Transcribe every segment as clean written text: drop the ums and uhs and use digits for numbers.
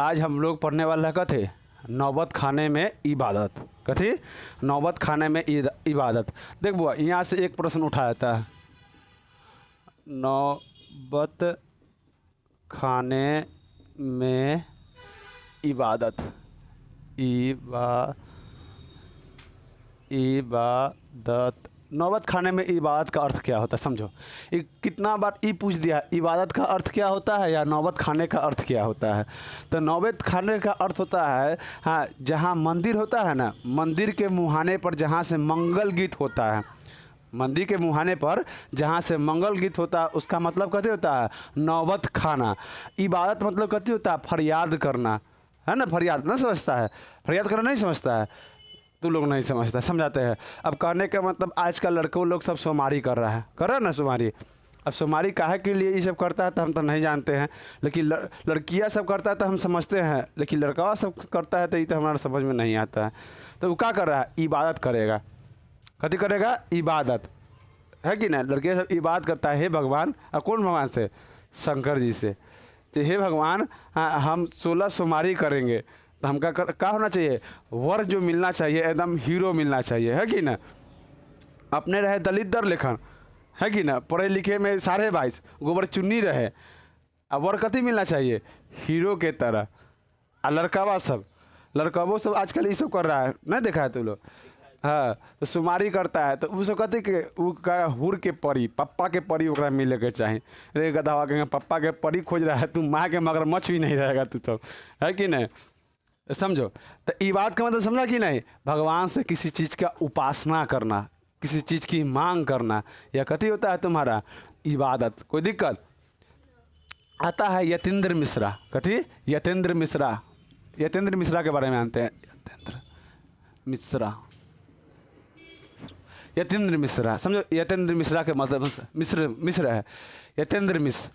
आज हम लोग पढ़ने वाला कथे नौबत खाने में इबादत। कथी? नौबत खाने में इबादत। देख बुआ, यहाँ से एक प्रश्न उठा जाता है, नौबत खाने में इबादत। इबादत, नौबत खाने में इबादत का अर्थ क्या होता है? समझो, कितना बार पूछ दिया, इबादत का अर्थ क्या होता है या नौबत खाने का अर्थ क्या होता है। तो नौबत खाने का अर्थ होता है, हाँ, जहाँ मंदिर होता है ना, मंदिर के मुहाने पर जहाँ से मंगल गीत होता है, मंदिर के मुहाने पर जहाँ से मंगल गीत होता है, उसका मतलब कहते होता है नौबत खाना। इबादत मतलब कहते होता है फरियाद करना, है ना। फरियाद ना समझता है, फरियाद करना नहीं समझता है, तू लोग नहीं समझता, समझाते हैं। अब कहने का मतलब आज का लड़कों लोग सब सोमारी कर रहा है, कर रहा है ना सोमारी। अब सोमारी काहे के लिए ये सब करता है तो हम तो नहीं जानते हैं, लेकिन लड़कियां सब करता है तो हम समझते हैं, लेकिन लड़का सब करता है तो ये तो हमारा समझ में नहीं आता है। तो वो क्या कर रहा है? इबादत करेगा। कथी करेगा? इबादत, है कि ना। लड़के सब इबादत करता है, हे भगवान। और कौन भगवान से? शंकर जी से। तो हे भगवान, हम 16 सोमारी करेंगे तो हमका क्या होना चाहिए? वर जो मिलना चाहिए एकदम हीरो मिलना चाहिए, है कि ना। अपने रहे दलित दर लेखन, है कि ना, पढ़े लिखे में सारे 22 गोबर चुन्नी रहे। अब वर कथी मिलना चाहिए? हीरो के तरह। और लड़कावा सब आजकल ये सब कर रहा है, नहीं देखा है तू लोग? हाँ, तो सुमारी करता है तो वो सब कहते कि वो का हुर के परी, पप्पा के परी ओकरा मिले के चाही। रे गधावा के पप्पा के परी खोज रहा है, तू माँ के मगरमच्छ भी नहीं रहेगा तू सब, है कि नहीं। समझो, तो ये बात का मतलब समझा कि नहीं? भगवान से किसी चीज़ का उपासना करना, किसी चीज़ की मांग करना, यह कथी होता है तुम्हारा? इबादत। कोई दिक्कत? आता है यतेंद्र मिश्रा। कथी? यतेंद्र मिश्रा। यतेंद्र मिश्रा के बारे में जानते हैं? यतेंद्र मिश्रा, यतेंद्र मिश्रा। समझो, यतेंद्र मिश्रा के मतलब मिश्र है, यतेंद्र मिश्र।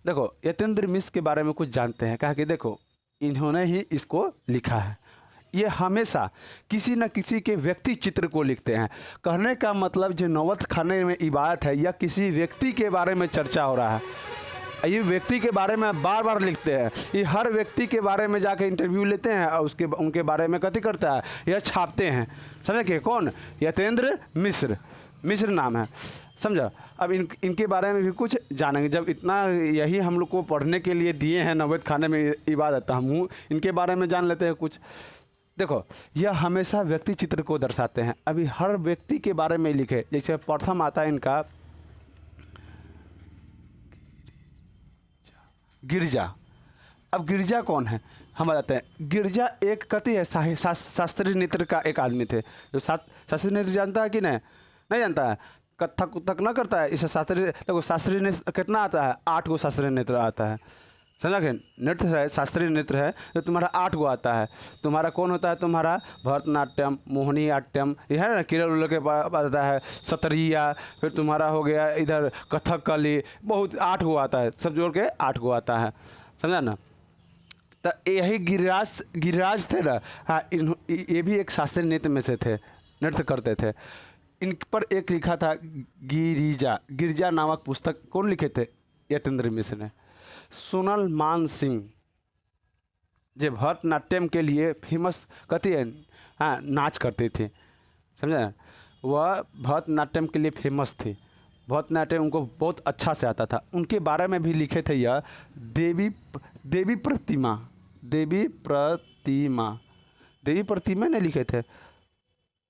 देखो, यतेंद्र मिश्र के बारे में कुछ जानते हैं, कहा कि देखो इन्होंने ही इसको लिखा है। ये हमेशा किसी न किसी के व्यक्ति चित्र को लिखते हैं। कहने का मतलब जो नौबत खाने में इबादत है, या किसी व्यक्ति के बारे में चर्चा हो रहा है, ये व्यक्ति के बारे में बार बार लिखते हैं। ये हर व्यक्ति के बारे में जाके इंटरव्यू लेते हैं और उनके बारे में कथी करता है? यह छापते हैं। समझे कि कौन? यतेंद्र मिश्र, मिश्र नाम है, समझा। अब इनके बारे में भी कुछ जानेंगे। जब इतना यही हम लोग को पढ़ने के लिए दिए हैं नौबत खाने में इबादत, हम इनके बारे में जान लेते हैं कुछ। देखो, यह हमेशा व्यक्ति चित्र को दर्शाते हैं। अभी हर व्यक्ति के बारे में लिखे, जैसे प्रथम आता है इनका गिरजा। अब गिरजा कौन है हम बताते हैं। गिरजा एक कथी है? शास्त्रीय नृत्य का एक आदमी थे। जो शास्त्रीय नृत्य जानता है कि नहीं? नहीं जानता है। कथक उथक ना करता है, इसे शास्त्रीय। देखो, शास्त्रीय नृत्य कितना आता है? 8 गो शास्त्रीय नृत्य आता है, समझा कि नृत्य है, शास्त्रीय नृत्य है तो तुम्हारा 8 गो आता है। तुम्हारा कौन होता है? तुम्हारा भरतनाट्यम, मोहिनी आट्यम, यह है ना, केरल के पास आता है सतरिया, फिर तुम्हारा हो गया इधर कथकली, बहुत 8 गो आता है, सब जोड़ के 8 गो आता है, समझा ना। तो यही गिरिराज थे ना, हाँ, ये भी एक शास्त्रीय नृत्य में से थे, नृत्य करते थे। इन पर एक लिखा था गिरिजा नामक पुस्तक कौन लिखे थे? यतेंद्र मिश्र ने। सोनल मान सिंह जो भरतनाट्यम के लिए फेमस कथी है, हाँ, नाच करते थे, समझा। वह भरतनाट्यम के लिए फेमस थे, भरतनाट्यम उनको बहुत अच्छा से आता था। उनके बारे में भी लिखे थे यह देवी प्रतिमा ने लिखे थे।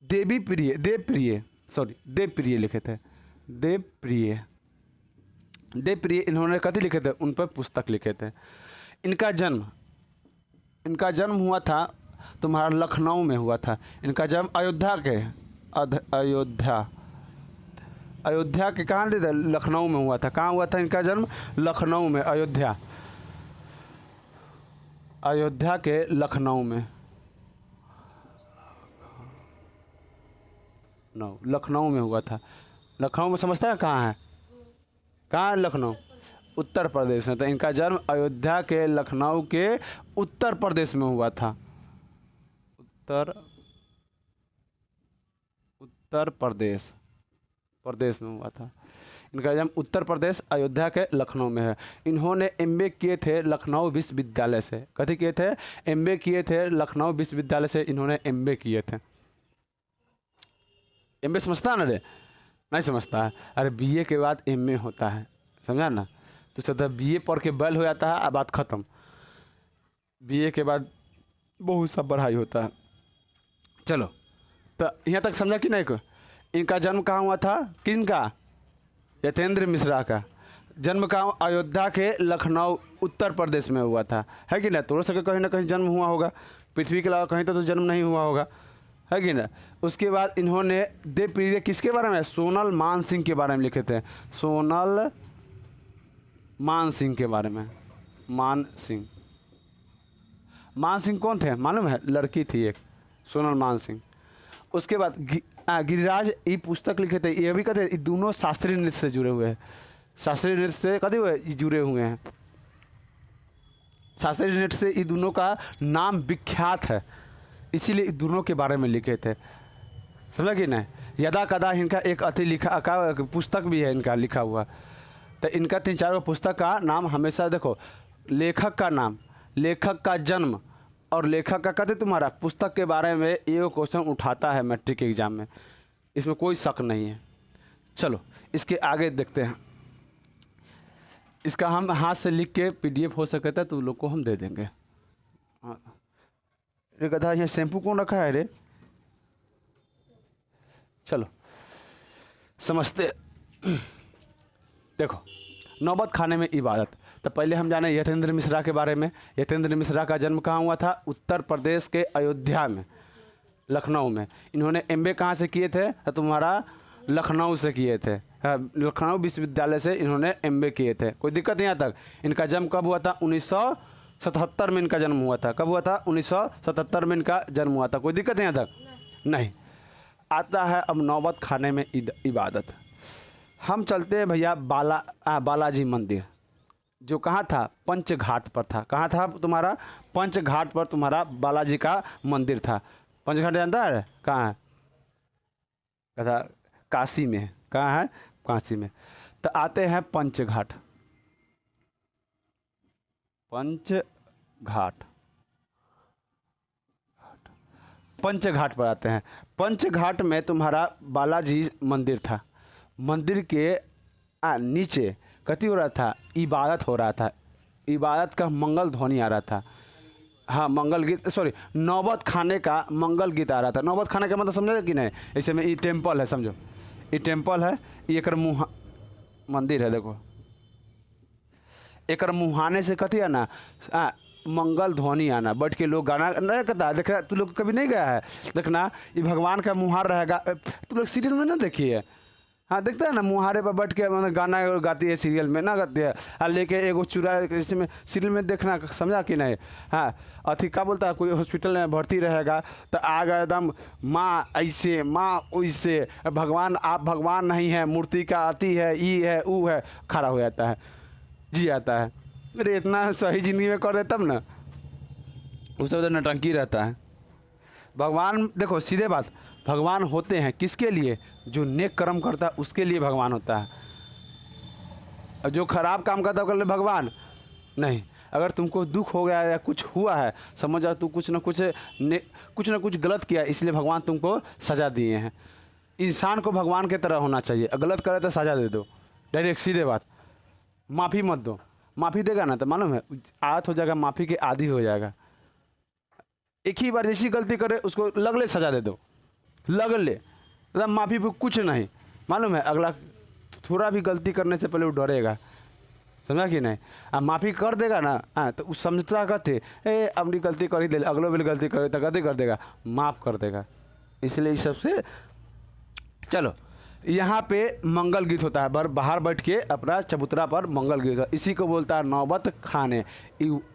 देवप्रिय लिखे थे। देवप्रिय इन्होंने कथी लिखे थे? उन पर पुस्तक लिखे थे। इनका जन्म हुआ था तुम्हारा लखनऊ में हुआ था। इनका जन्म अयोध्या के कहाँ थे? लखनऊ में हुआ था। कहाँ हुआ था इनका जन्म? लखनऊ में, अयोध्या के लखनऊ में, लखनऊ में हुआ था। लखनऊ में समझता है कहाँ है? कहाँ है लखनऊ? उत्तर प्रदेश में। तो इनका जन्म अयोध्या के लखनऊ के उत्तर प्रदेश में हुआ था। उत्तर प्रदेश में हुआ था। इनका जन्म उत्तर प्रदेश अयोध्या के लखनऊ में है। इन्होंने एमबीए किए थे लखनऊ विश्वविद्यालय से। कथी किए थे? एमबीए किए थे लखनऊ विश्वविद्यालय से इन्होंने एमबीए किए थे। एमबीए समझता है ना रे? नहीं समझता है? अरे बीए के बाद एमए होता है, समझा ना? तो सोचा बीए पढ़ के बैल हो जाता है, अब बात ख़त्म। बीए के बाद बहुत सा पढ़ाई होता है। चलो तो यहाँ तक समझा कि नहीं को? इनका जन्म कहाँ हुआ था? किनका? यतेंद्र मिश्रा का जन्म कहाँ? अयोध्या के लखनऊ उत्तर प्रदेश में हुआ था, है कि ना? तोड़ सके कहीं ना कहीं जन्म हुआ होगा, पृथ्वी के अलावा कहीं तो जन्म नहीं हुआ होगा, है कि ना? उसके बाद इन्होंने देव प्रिय किसके बारे में? सोनल मान सिंह के बारे में लिखे थे। सोनल मान सिंह के बारे में। मान सिंह कौन थे मालूम है? लड़की थी एक, सोनल मान सिंह। उसके बाद गिरिराज ये पुस्तक लिखे थे। ये भी कहते हैं दोनों शास्त्रीय नृत्य से जुड़े हुए हैं। शास्त्रीय नृत्य से कहते हुए जुड़े हुए हैं। शास्त्रीय नृत्य से ये दोनों का नाम विख्यात है, इसीलिए दोनों के बारे में लिखे थे, समझा कि नहीं? यदा कदा इनका एक अति लिखा का पुस्तक भी है इनका लिखा हुआ। तो इनका 3-4 पुस्तक का नाम हमेशा देखो, लेखक का नाम, लेखक का जन्म और लेखक का कहते तुम्हारा पुस्तक के बारे में ये क्वेश्चन उठाता है मैट्रिक एग्जाम में, इसमें कोई शक नहीं है। चलो इसके आगे देखते हैं। इसका हम हाथ से लिख के पीडीएफ हो सके तो लोग को हम दे देंगे। हाँ, ये कथा ये शैम्पू कौन रखा है रे? चलो समझते। देखो नौबत खाने में इबादत। तो पहले हम जाने यतेंद्र मिश्रा के बारे में। यतेंद्र मिश्रा का जन्म कहाँ हुआ था? उत्तर प्रदेश के अयोध्या में, लखनऊ में। इन्होंने एमबीए कहाँ से किए थे? तो तुम्हारा लखनऊ से किए थे, लखनऊ विश्वविद्यालय से इन्होंने एमबीए किए थे। कोई दिक्कत यहाँ तक? इनका जन्म कब हुआ था? 1977 में इनका जन्म हुआ था। कब हुआ था? 1977 में इनका जन्म हुआ था। कोई दिक्कत यहाँ तक? नहीं। आता है अब नौबत खाने में इबादत। हम चलते हैं भैया बालाजी मंदिर, जो कहाँ था? पंचघाट पर था। कहाँ था तुम्हारा? पंचघाट पर तुम्हारा बालाजी का मंदिर था। पंचघाट जानता है कहाँ है? कहा काशी में है। कहाँ है? काशी में। तो आते हैं पंचघाट। पंचघाट पर आते हैं। पंचघाट में तुम्हारा बालाजी मंदिर था। मंदिर के नीचे कथी हो रहा था? इबादत हो रहा था। इबादत का मंगल ध्वनि आ रहा था। हाँ, मंगल गीत, सॉरी, नौबत खाने का मंगल गीत आ रहा था। नौबत खाने का मतलब समझे कि नहीं? ऐसे में ये टेम्पल है, समझो ये टेम्पल है, ये एक मंदिर है। देखो एक मुहाने से कथी आना? मंगल ध्वनि आना, बैठ के लोग गाना नहीं कहता। देखा तू लोग कभी नहीं गया है? देखना ये भगवान का मुहार रहेगा। तू लोग सीरियल में ना देखिए? हाँ, देखता है ना, मुहारे पर बैठ के मतलब गाना गाती है सीरियल में ना, गाती है। और लेके एगो चूड़ा इसमें सीरियल में देखना, समझा कि नहीं? हाँ, अथी क्या बोलता है, कोई हॉस्पिटल में भर्ती रहेगा तो आगे एकदम माँ ऐसे माँ वैसे, भगवान आप भगवान नहीं है, मूर्ति का अति है, ई है ऊ है, खड़ा हो जाता है, जी आता है। अरे इतना सही ज़िंदगी में कर दे तब ना, उस सब नटंकी रहता है। भगवान देखो सीधे बात, भगवान होते हैं किसके लिए? जो नेक कर्म करता है उसके लिए भगवान होता है। और जो खराब काम करता है उसके लिए भगवान नहीं। अगर तुमको दुख हो गया या कुछ हुआ है, समझ जाओ तू कुछ ना कुछ गलत किया, इसलिए भगवान तुमको सज़ा दिए हैं। इंसान को भगवान की तरह होना चाहिए। गलत करे तो सज़ा दे दो, डायरेक्ट सीधे बात। माफ़ी मत दो। माफ़ी देगा ना तो मालूम है आदत हो जाएगा, माफ़ी के आदी हो जाएगा। एक ही बार जैसी गलती करे उसको लगले सज़ा दे दो, लगले, मतलब माफ़ी पे कुछ नहीं, मालूम है अगला थोड़ा भी गलती करने से पहले वो डरेगा, समझा कि नहीं? अब माफ़ी कर देगा ना, हाँ, तो उस समझता कहते अपनी गलती कर ही दे, अगलो भी गलती करे तो गलती कर देगा, माफ़ कर देगा। इसलिए इस सबसे चलो यहाँ पे मंगल गीत होता है, बाहर बैठ के अपना चबूतरा पर मंगल गीत होता है। इसी को बोलता है नौबत खाने।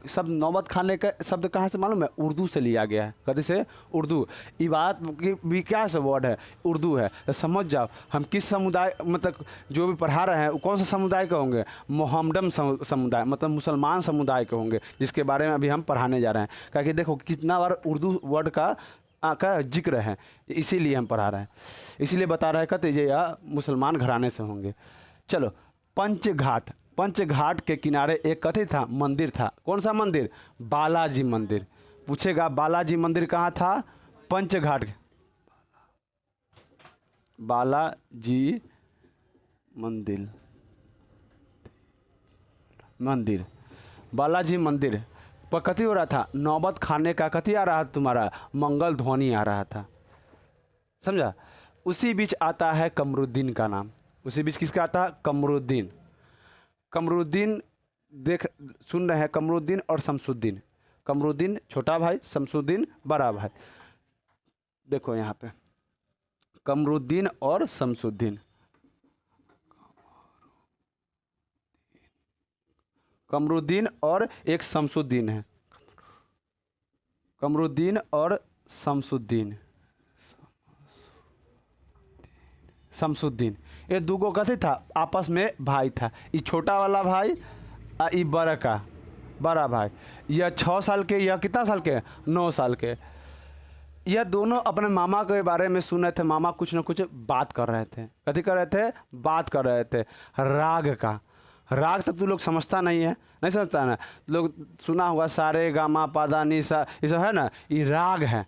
सब नौबत खाने का शब्द कहाँ से मालूम है? उर्दू से लिया गया है। कभी से? उर्दू। इबादत की भी क्या से वर्ड है? उर्दू है। तो समझ जाओ हम किस समुदाय, मतलब जो भी पढ़ा रहे हैं वो कौन सा समुदाय के होंगे? मोहम्मदन समुदाय, मतलब मुसलमान समुदाय के होंगे, जिसके बारे में अभी हम पढ़ाने जा रहे हैं। क्योंकि देखो कितना बार उर्दू वर्ड का जिक्र है, इसीलिए हम पढ़ा रहे हैं, इसीलिए बता रहे हैं कहते ये मुसलमान घराने से होंगे। चलो, पंचघाट, पंचघाट के किनारे एक कथी था, मंदिर था। कौन सा मंदिर? बालाजी मंदिर। पूछेगा बालाजी मंदिर कहाँ था? पंचघाट। बालाजी मंदिर, मंदिर, बालाजी मंदिर पर कथी हो रहा था? नौबत खाने का कथी आ रहा था तुम्हारा? मंगल ध्वनि आ रहा था। समझा? उसी बीच आता है कमरुद्दीन का नाम। उसी बीच किसका आता है? कमरुद्दीन। कमरुद्दीन, देख सुन रहे हैं, कमरुद्दीन और शमसुद्दीन। कमरुद्दीन छोटा भाई, शमसुद्दीन बड़ा भाई। देखो यहाँ पे कमरुद्दीन और शमसुद्दीन, कमरुद्दीन और एक शमसुद्दीन है। कमरुद्दीन और शमसुद्दीन, शमसुद्दीन, ये दूगो कथी था? आपस में भाई था। ये छोटा वाला भाई आ ये बड़ा भाई। यह 6 साल के, यह कितना साल के? 9 साल के। यह दोनों अपने मामा के बारे में सुन रहे थे। मामा कुछ न कुछ बात कर रहे थे। कथी कर रहे थे? बात कर रहे थे राग का। राग तो तू लोग समझता नहीं है, नहीं समझता ना? लोग सुना होगा सारे गामा पादा नी सा, ये सब है ना, ये राग है,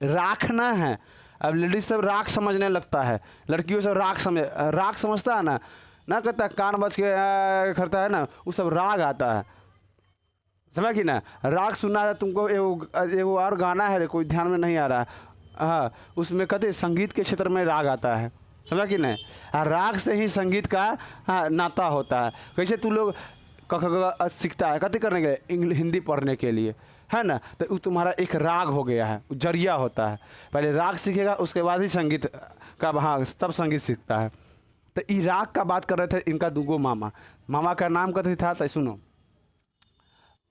राखना है। अब लेडीज सब राग समझने लगता है, लड़कियों सब राग समझता है ना, ना कहता कान बज के करता है ना, वो सब राग आता है। समझ कि ना? राग सुनना है तुमको। एगो और गाना है, कोई ध्यान में नहीं आ रहा। हाँ, उसमें कहते संगीत के क्षेत्र में राग आता है। समझा कि नहीं? राग से ही संगीत का नाता होता है। कैसे तू लोग क सीखता है कथी करने के लिए? हिंदी पढ़ने के लिए, है ना? तो वो तुम्हारा एक राग हो गया है, जरिया होता है। पहले राग सीखेगा, उसके बाद ही संगीत का, हाँ तब संगीत सीखता है। तो ये राग का बात कर रहे थे इनका दूगो मामा। मामा का नाम कथी था? तो सुनो,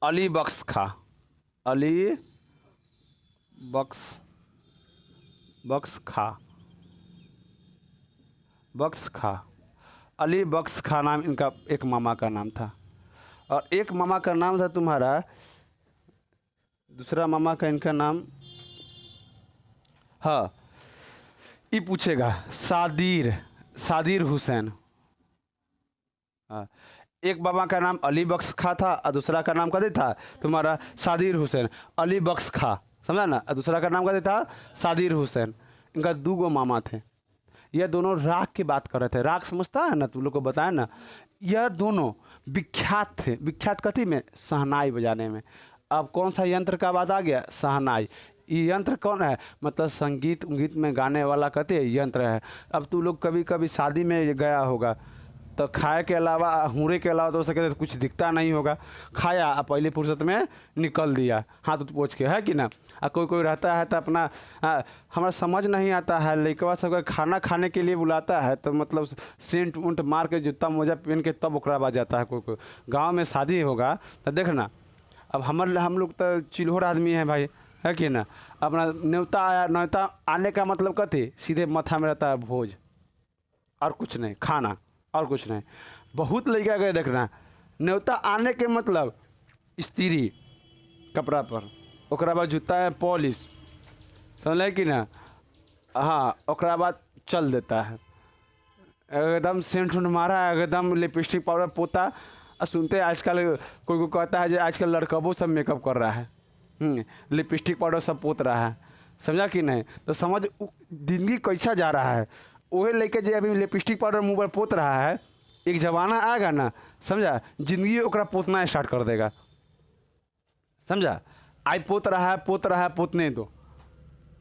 अली बख्श खां। अली बख्श खां, बख्श खां, अली बख्श खां नाम इनका एक मामा का नाम था। और एक मामा का नाम था तुम्हारा, दूसरा मामा का इनका नाम, हाँ ये पूछेगा सादिर हुसैन। हाँ, एक मामा का नाम अली बख्श खां था और दूसरा का नाम कथी था तुम्हारा? सादिर हुसैन। अली बख्श खां, समझा ना? और दूसरा का नाम कथी था? सादिर हुसैन। इनका दूगो मामा थे। यह दोनों राग की बात कर रहे थे। राग समझता है ना? तुम लोग को बताया ना, यह दोनों विख्यात थे। विख्यात कथी में? शहनाई बजाने में। अब कौन सा यंत्र का बात आ गया? शहनाई। ये यंत्र कौन है? मतलब संगीत में गाने वाला कहते हैं यंत्र है। अब तू लोग कभी कभी शादी में गया होगा तो खाए के अलावा, हूरे के अलावा तो सके तो कुछ दिखता नहीं होगा। खाया और पहले फुर्सत में निकल दिया हाथ उठ पोछ के, है कि ना? कोई रहता है तो अपना हमारा समझ नहीं आता है, लड़कवा सब खाना खाने के लिए बुलाता है तो मतलब सेंट उंट मार के जूता मोजा पहन के तब ओकरा बाद जाता है। कोई गाँव में शादी होगा तो देखना, अब हम लोग तो चिल्होर आदमी है भाई, है कि ना? अपना न्योता आया, न्योता आने का मतलब कथी? सीधे माथा में रहता है भोज, और कुछ नहीं, खाना और कुछ नहीं। बहुत लड़का गए देखना, न्योता आने के मतलब स्त्री कपड़ा पर, ओकरा बाद जूता है पॉलिश, समझ कि ना? हाँ, ओकरा बाद चल देता है एकदम सेंट उंट मारा, एकदम लिपस्टिक पाउडर पोता। और सुनते आजकल कोई कहता है जो आजकल लड़कबो सब मेकअप कर रहा है, लिपस्टिक पाउडर सब पोत रहा है। समझा कि नहीं? तो समझ जिंदगी कैसा जा रहा है। वही लेके जो अभी लिपस्टिक पाउडर मुँह पर पोत रहा है, एक जमाना आएगा ना, समझा, जिंदगी ओकरा पोतना स्टार्ट कर देगा। समझा? आज पोत रहा है, पोतने दो,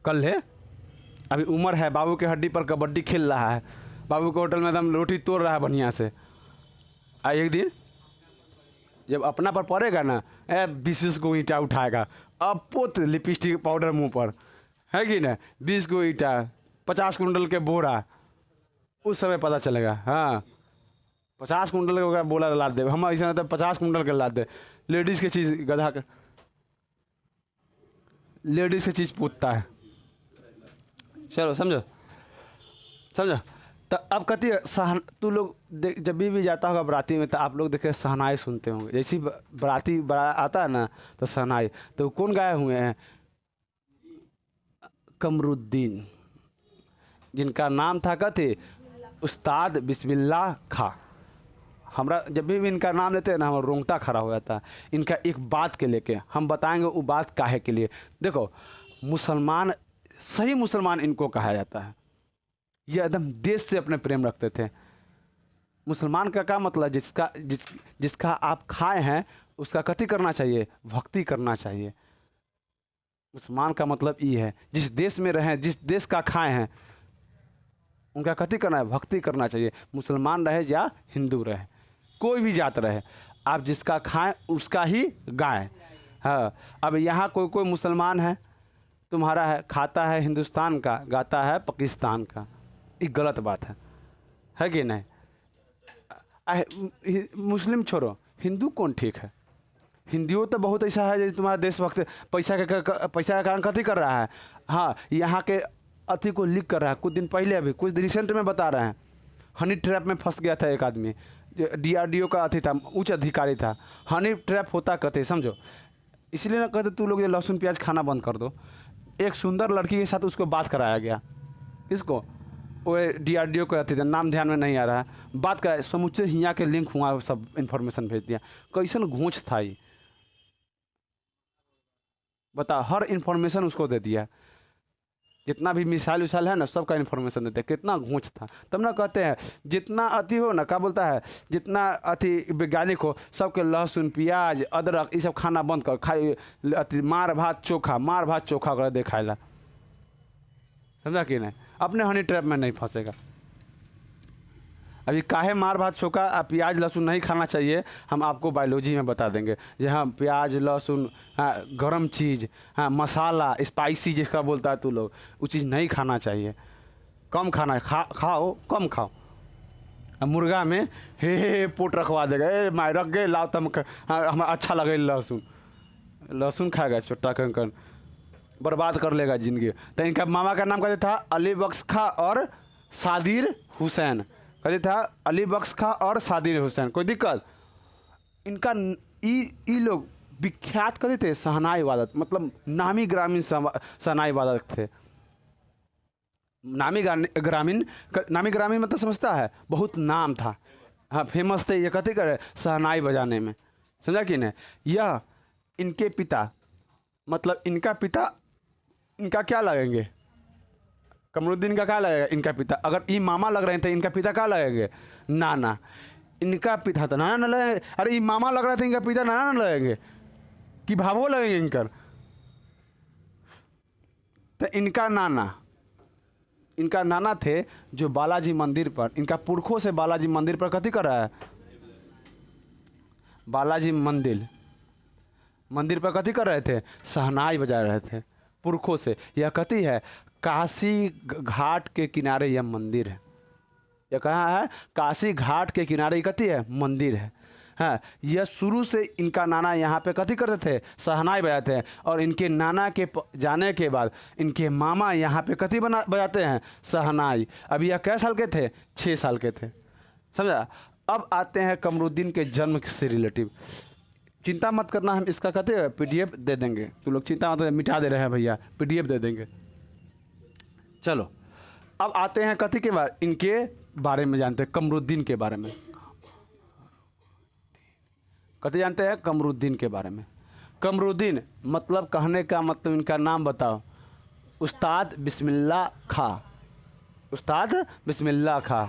कल है। अभी उम्र है, बाबू के हड्डी पर कबड्डी खेल रहा है, बाबू के होटल में एकदम रोटी तोड़ रहा है बढ़िया से। एक दिन जब अपना पर पड़ेगा ना, 20 को ईंटा उठाएगा, अब पोत लिपस्टिक पाउडर मुँह पर, है कि ना? 20 को ईंटा, 50 कुंटल के बोरा, उस समय पता चलेगा। हाँ, 50 कुंटल का बोला लाद दे, हम ऐसा तो 50 कुंटल के लाद दे। लेडीज़ की चीज़ गधा का, लेडीज़ की चीज़ पूछता है। चलो समझो। तो अब कहती है तू लोग जब भी जाता होगा बराती में तो आप लोग देखे शहनाई सुनते होंगे। जैसी बराती आता है ना तो शहनाई, तो कौन गाए हुए हैं? कमरुद्दीन, जिनका नाम था कथी? उस्ताद बिस्मिल्लाह खां। हमरा जब भी इनका नाम लेते हैं ना, हमारा रोंगटा खड़ा हो जाता है इनका एक बात के लेके। हम बताएंगे वो बात काहे के लिए। देखो, मुसलमान, सही मुसलमान इनको कहा जाता है। ये एकदम देश से अपने प्रेम रखते थे। मुसलमान का क्या मतलब, जिसका आप खाए हैं उसका कथी करना चाहिए, भक्ति करना चाहिए। मुसलमान का मतलब ये है, जिस देश में रहें, जिस देश का खाए हैं उनका कथी करना है, भक्ति करना चाहिए। मुसलमान रहे या हिंदू रहे, कोई भी जात रहे, आप जिसका खाएं उसका ही गाएं। हाँ, अब यहाँ कोई कोई मुसलमान है, तुम्हारा है, खाता है हिंदुस्तान का, गाता है पाकिस्तान का, ये गलत बात है कि नहीं। मुस्लिम छोड़ो, हिंदू कौन ठीक है। हिंदुओं तो बहुत ऐसा है जो तुम्हारा देशभक्त पैसा के कारण कथी कर रहा है। हाँ, यहाँ के अथी को लीक कर रहा है। कुछ दिन पहले, अभी कुछ रिसेंट में बता रहे हैं, हनी ट्रैप में फंस गया था एक आदमी, DRDO का अथी था, उच्च अधिकारी था। हनी ट्रैप होता कहते, समझो। इसलिए ना कहते तू लोग ये लहसुन प्याज खाना बंद कर दो। एक सुंदर लड़की के साथ उसको बात कराया गया, इसको वो DRDO का अथी था, नाम ध्यान में नहीं आ रहा है, बात कराया, समूचे हियाँ के लिंक हुआ, सब इन्फॉर्मेशन भेज दिया। कैसन घूंच था ये, बता, हर इन्फॉर्मेशन उसको दे दिया। जितना भी मिसाइल उसाइल है ना, सबका इन्फॉर्मेशन देते हैं। कितना घूंच था। तब ना कहते हैं जितना अति हो ना, क्या बोलता है, जितना अति वैज्ञानिक हो, सबके लहसुन प्याज अदरक ये सब खाना बंद कर, खाई अति मार भात चोखा कर दे खाए ला। समझा कि नहीं, अपने हनी ट्रैप में नहीं फंसेगा। अभी काहे मार भात चोखा प्याज लहसुन नहीं खाना चाहिए, हम आपको बायोलॉजी में बता देंगे। जहाँ प्याज लहसुन, हाँ, गरम चीज़, हाँ, मसाला स्पाइसी जिसका बोलता है तू लोग, वो चीज़ नहीं खाना चाहिए। कम खाना है, खाओ कम खाओ। अब मुर्गा में हे पोट रखवा देगा, ए माय रख गए लाओ तम, हाँ, हमें अच्छा लगे लहसुन खाएगा चुट्टा कंकन, बर्बाद कर लेगा ज़िंदगी। तो इनका मामा का नाम कहते था अली बख्श खां और सादिर हुसैन, कहते था अली बख्श खां और सादिर हुसैन। कोई दिक्कत। इनका ई लोग विख्यात कहते थे शहनाई वादक, मतलब नामी ग्रामीण शहनाई वादक थे। नामी ग्रामीण मतलब समझता है, बहुत नाम था। हाँ, फेमस थे ये, कहते करे शहनाई बजाने में। समझा कि नहीं। यह इनके पिता, मतलब इनका पिता, इनका क्या लगेंगे, कमरुद्दीन का क्या लगेगा इनका पिता। अगर ये मामा लग रहे थे, इनका पिता क्या लगेंगे, नाना। इनका पिता तो नाना न लगेंगे। अरे ये मामा लग रहे थे, इनका पिता नाना न लगेंगे कि भावो लगेंगे इनकर। तो इनका नाना थे जो बालाजी मंदिर पर, इनका पुरखों से बालाजी मंदिर पर कथी कर रहा है, बालाजी मंदिर पर कथी कर रहे थे, शहनाई बजा रहे थे पुरखों से। यह कथी है, काशी घाट के किनारे यह मंदिर है। यह कहाँ है, काशी घाट के किनारे कथी है, मंदिर है। हाँ, यह शुरू से इनका नाना यहाँ पे कथी करते थे, शहनाई बजाते हैं। और इनके नाना के जाने के बाद इनके मामा यहाँ पे कथी बजाते हैं, शहनाई। अभी यह कै साल के थे, 6 साल के थे। समझा। अब आते हैं कमरुद्दीन के जन्म से रिलेटिव। चिंता मत करना, हम इसका कहते हैं PDF दे देंगे। तुम लोग चिंता मत, मिटा दे रहे हैं भैया, PDF दे देंगे। चलो, अब आते हैं कथी के बारे, इनके बारे में जानते हैं, कमरुद्दीन के बारे में। कथी जानते हैं, कमरुद्दीन के बारे में। कमरुद्दीन मतलब, कहने का मतलब, इनका नाम बताओ, उस्ताद बिस्मिल्लाह खां। उस्ताद बिस्मिल्लाह खां।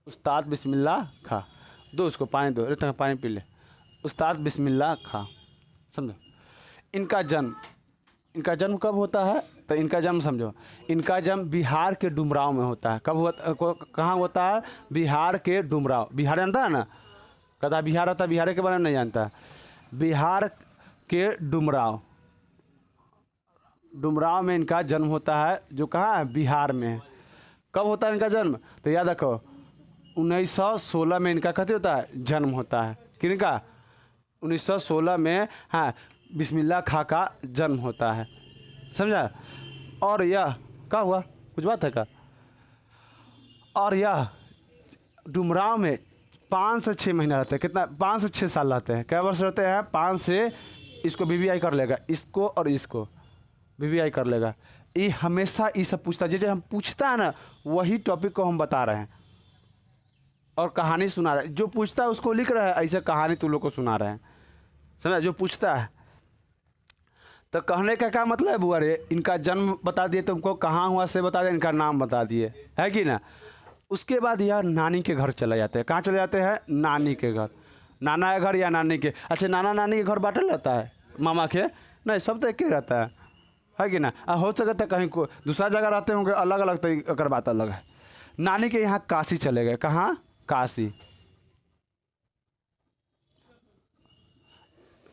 उस्ताद बिस्मिल्लाह खां। दो उसको पानी दो, अरे पानी पी ले। उस्ताद बिस्मिल्लाह खां, समझो। इनका जन्म कब होता है, तो इनका जन्म समझो, इनका जन्म बिहार के डुमराव में होता है। कब होता, कहाँ होता है, बिहार के डुमराव। बिहार जानता है ना, कहता बिहार होता है, बिहार के बारे में नहीं जानता। बिहार के डुमराव में इनका जन्म होता है, जो कहाँ है, बिहार में। कब होता है इनका जन्म, तो याद रखो 1916 में इनका कथी होता है, जन्म होता है। किनका, 1916 में, हाँ, बिस्मिल्लाह खां का जन्म होता है। समझा। और यह क्या हुआ, कुछ बात है क्या। और यह डुमराव में 5 से 6 महीना रहते हैं, कितना 5 से 6 साल रहते हैं, क्या वर्ष रहते हैं 5 से, इसको बीबीआई कर लेगा, इसको और इसको बीबीआई कर लेगा। ये हमेशा ये सब पूछता है, जैसे हम पूछता है ना वही टॉपिक को हम बता रहे हैं और कहानी सुना रहे हैं। जो पूछता है उसको लिख रहा है, ऐसे कहानी तुम लोग को सुना रहे हैं, समझा। जो पूछता है तो कहने का क्या मतलब है बुआ रे, इनका जन्म बता दिए तुमको, कहाँ हुआ से बता दिए, इनका नाम बता दिए, है कि ना। उसके बाद यह नानी के घर चले जाते हैं। कहाँ चले जाते हैं? नानी के घर। नाना के घर या नानी के, अच्छा नाना नानी के घर बांटल रहता है, मामा के नहीं, सब तो एक ही रहता है कि ना। हो सकता है कहीं को दूसरा जगह रहते होंगे, अलग अलग, तो अगर बात अलग है। नानी के यहाँ काशी चले गए। कहाँ? काशी।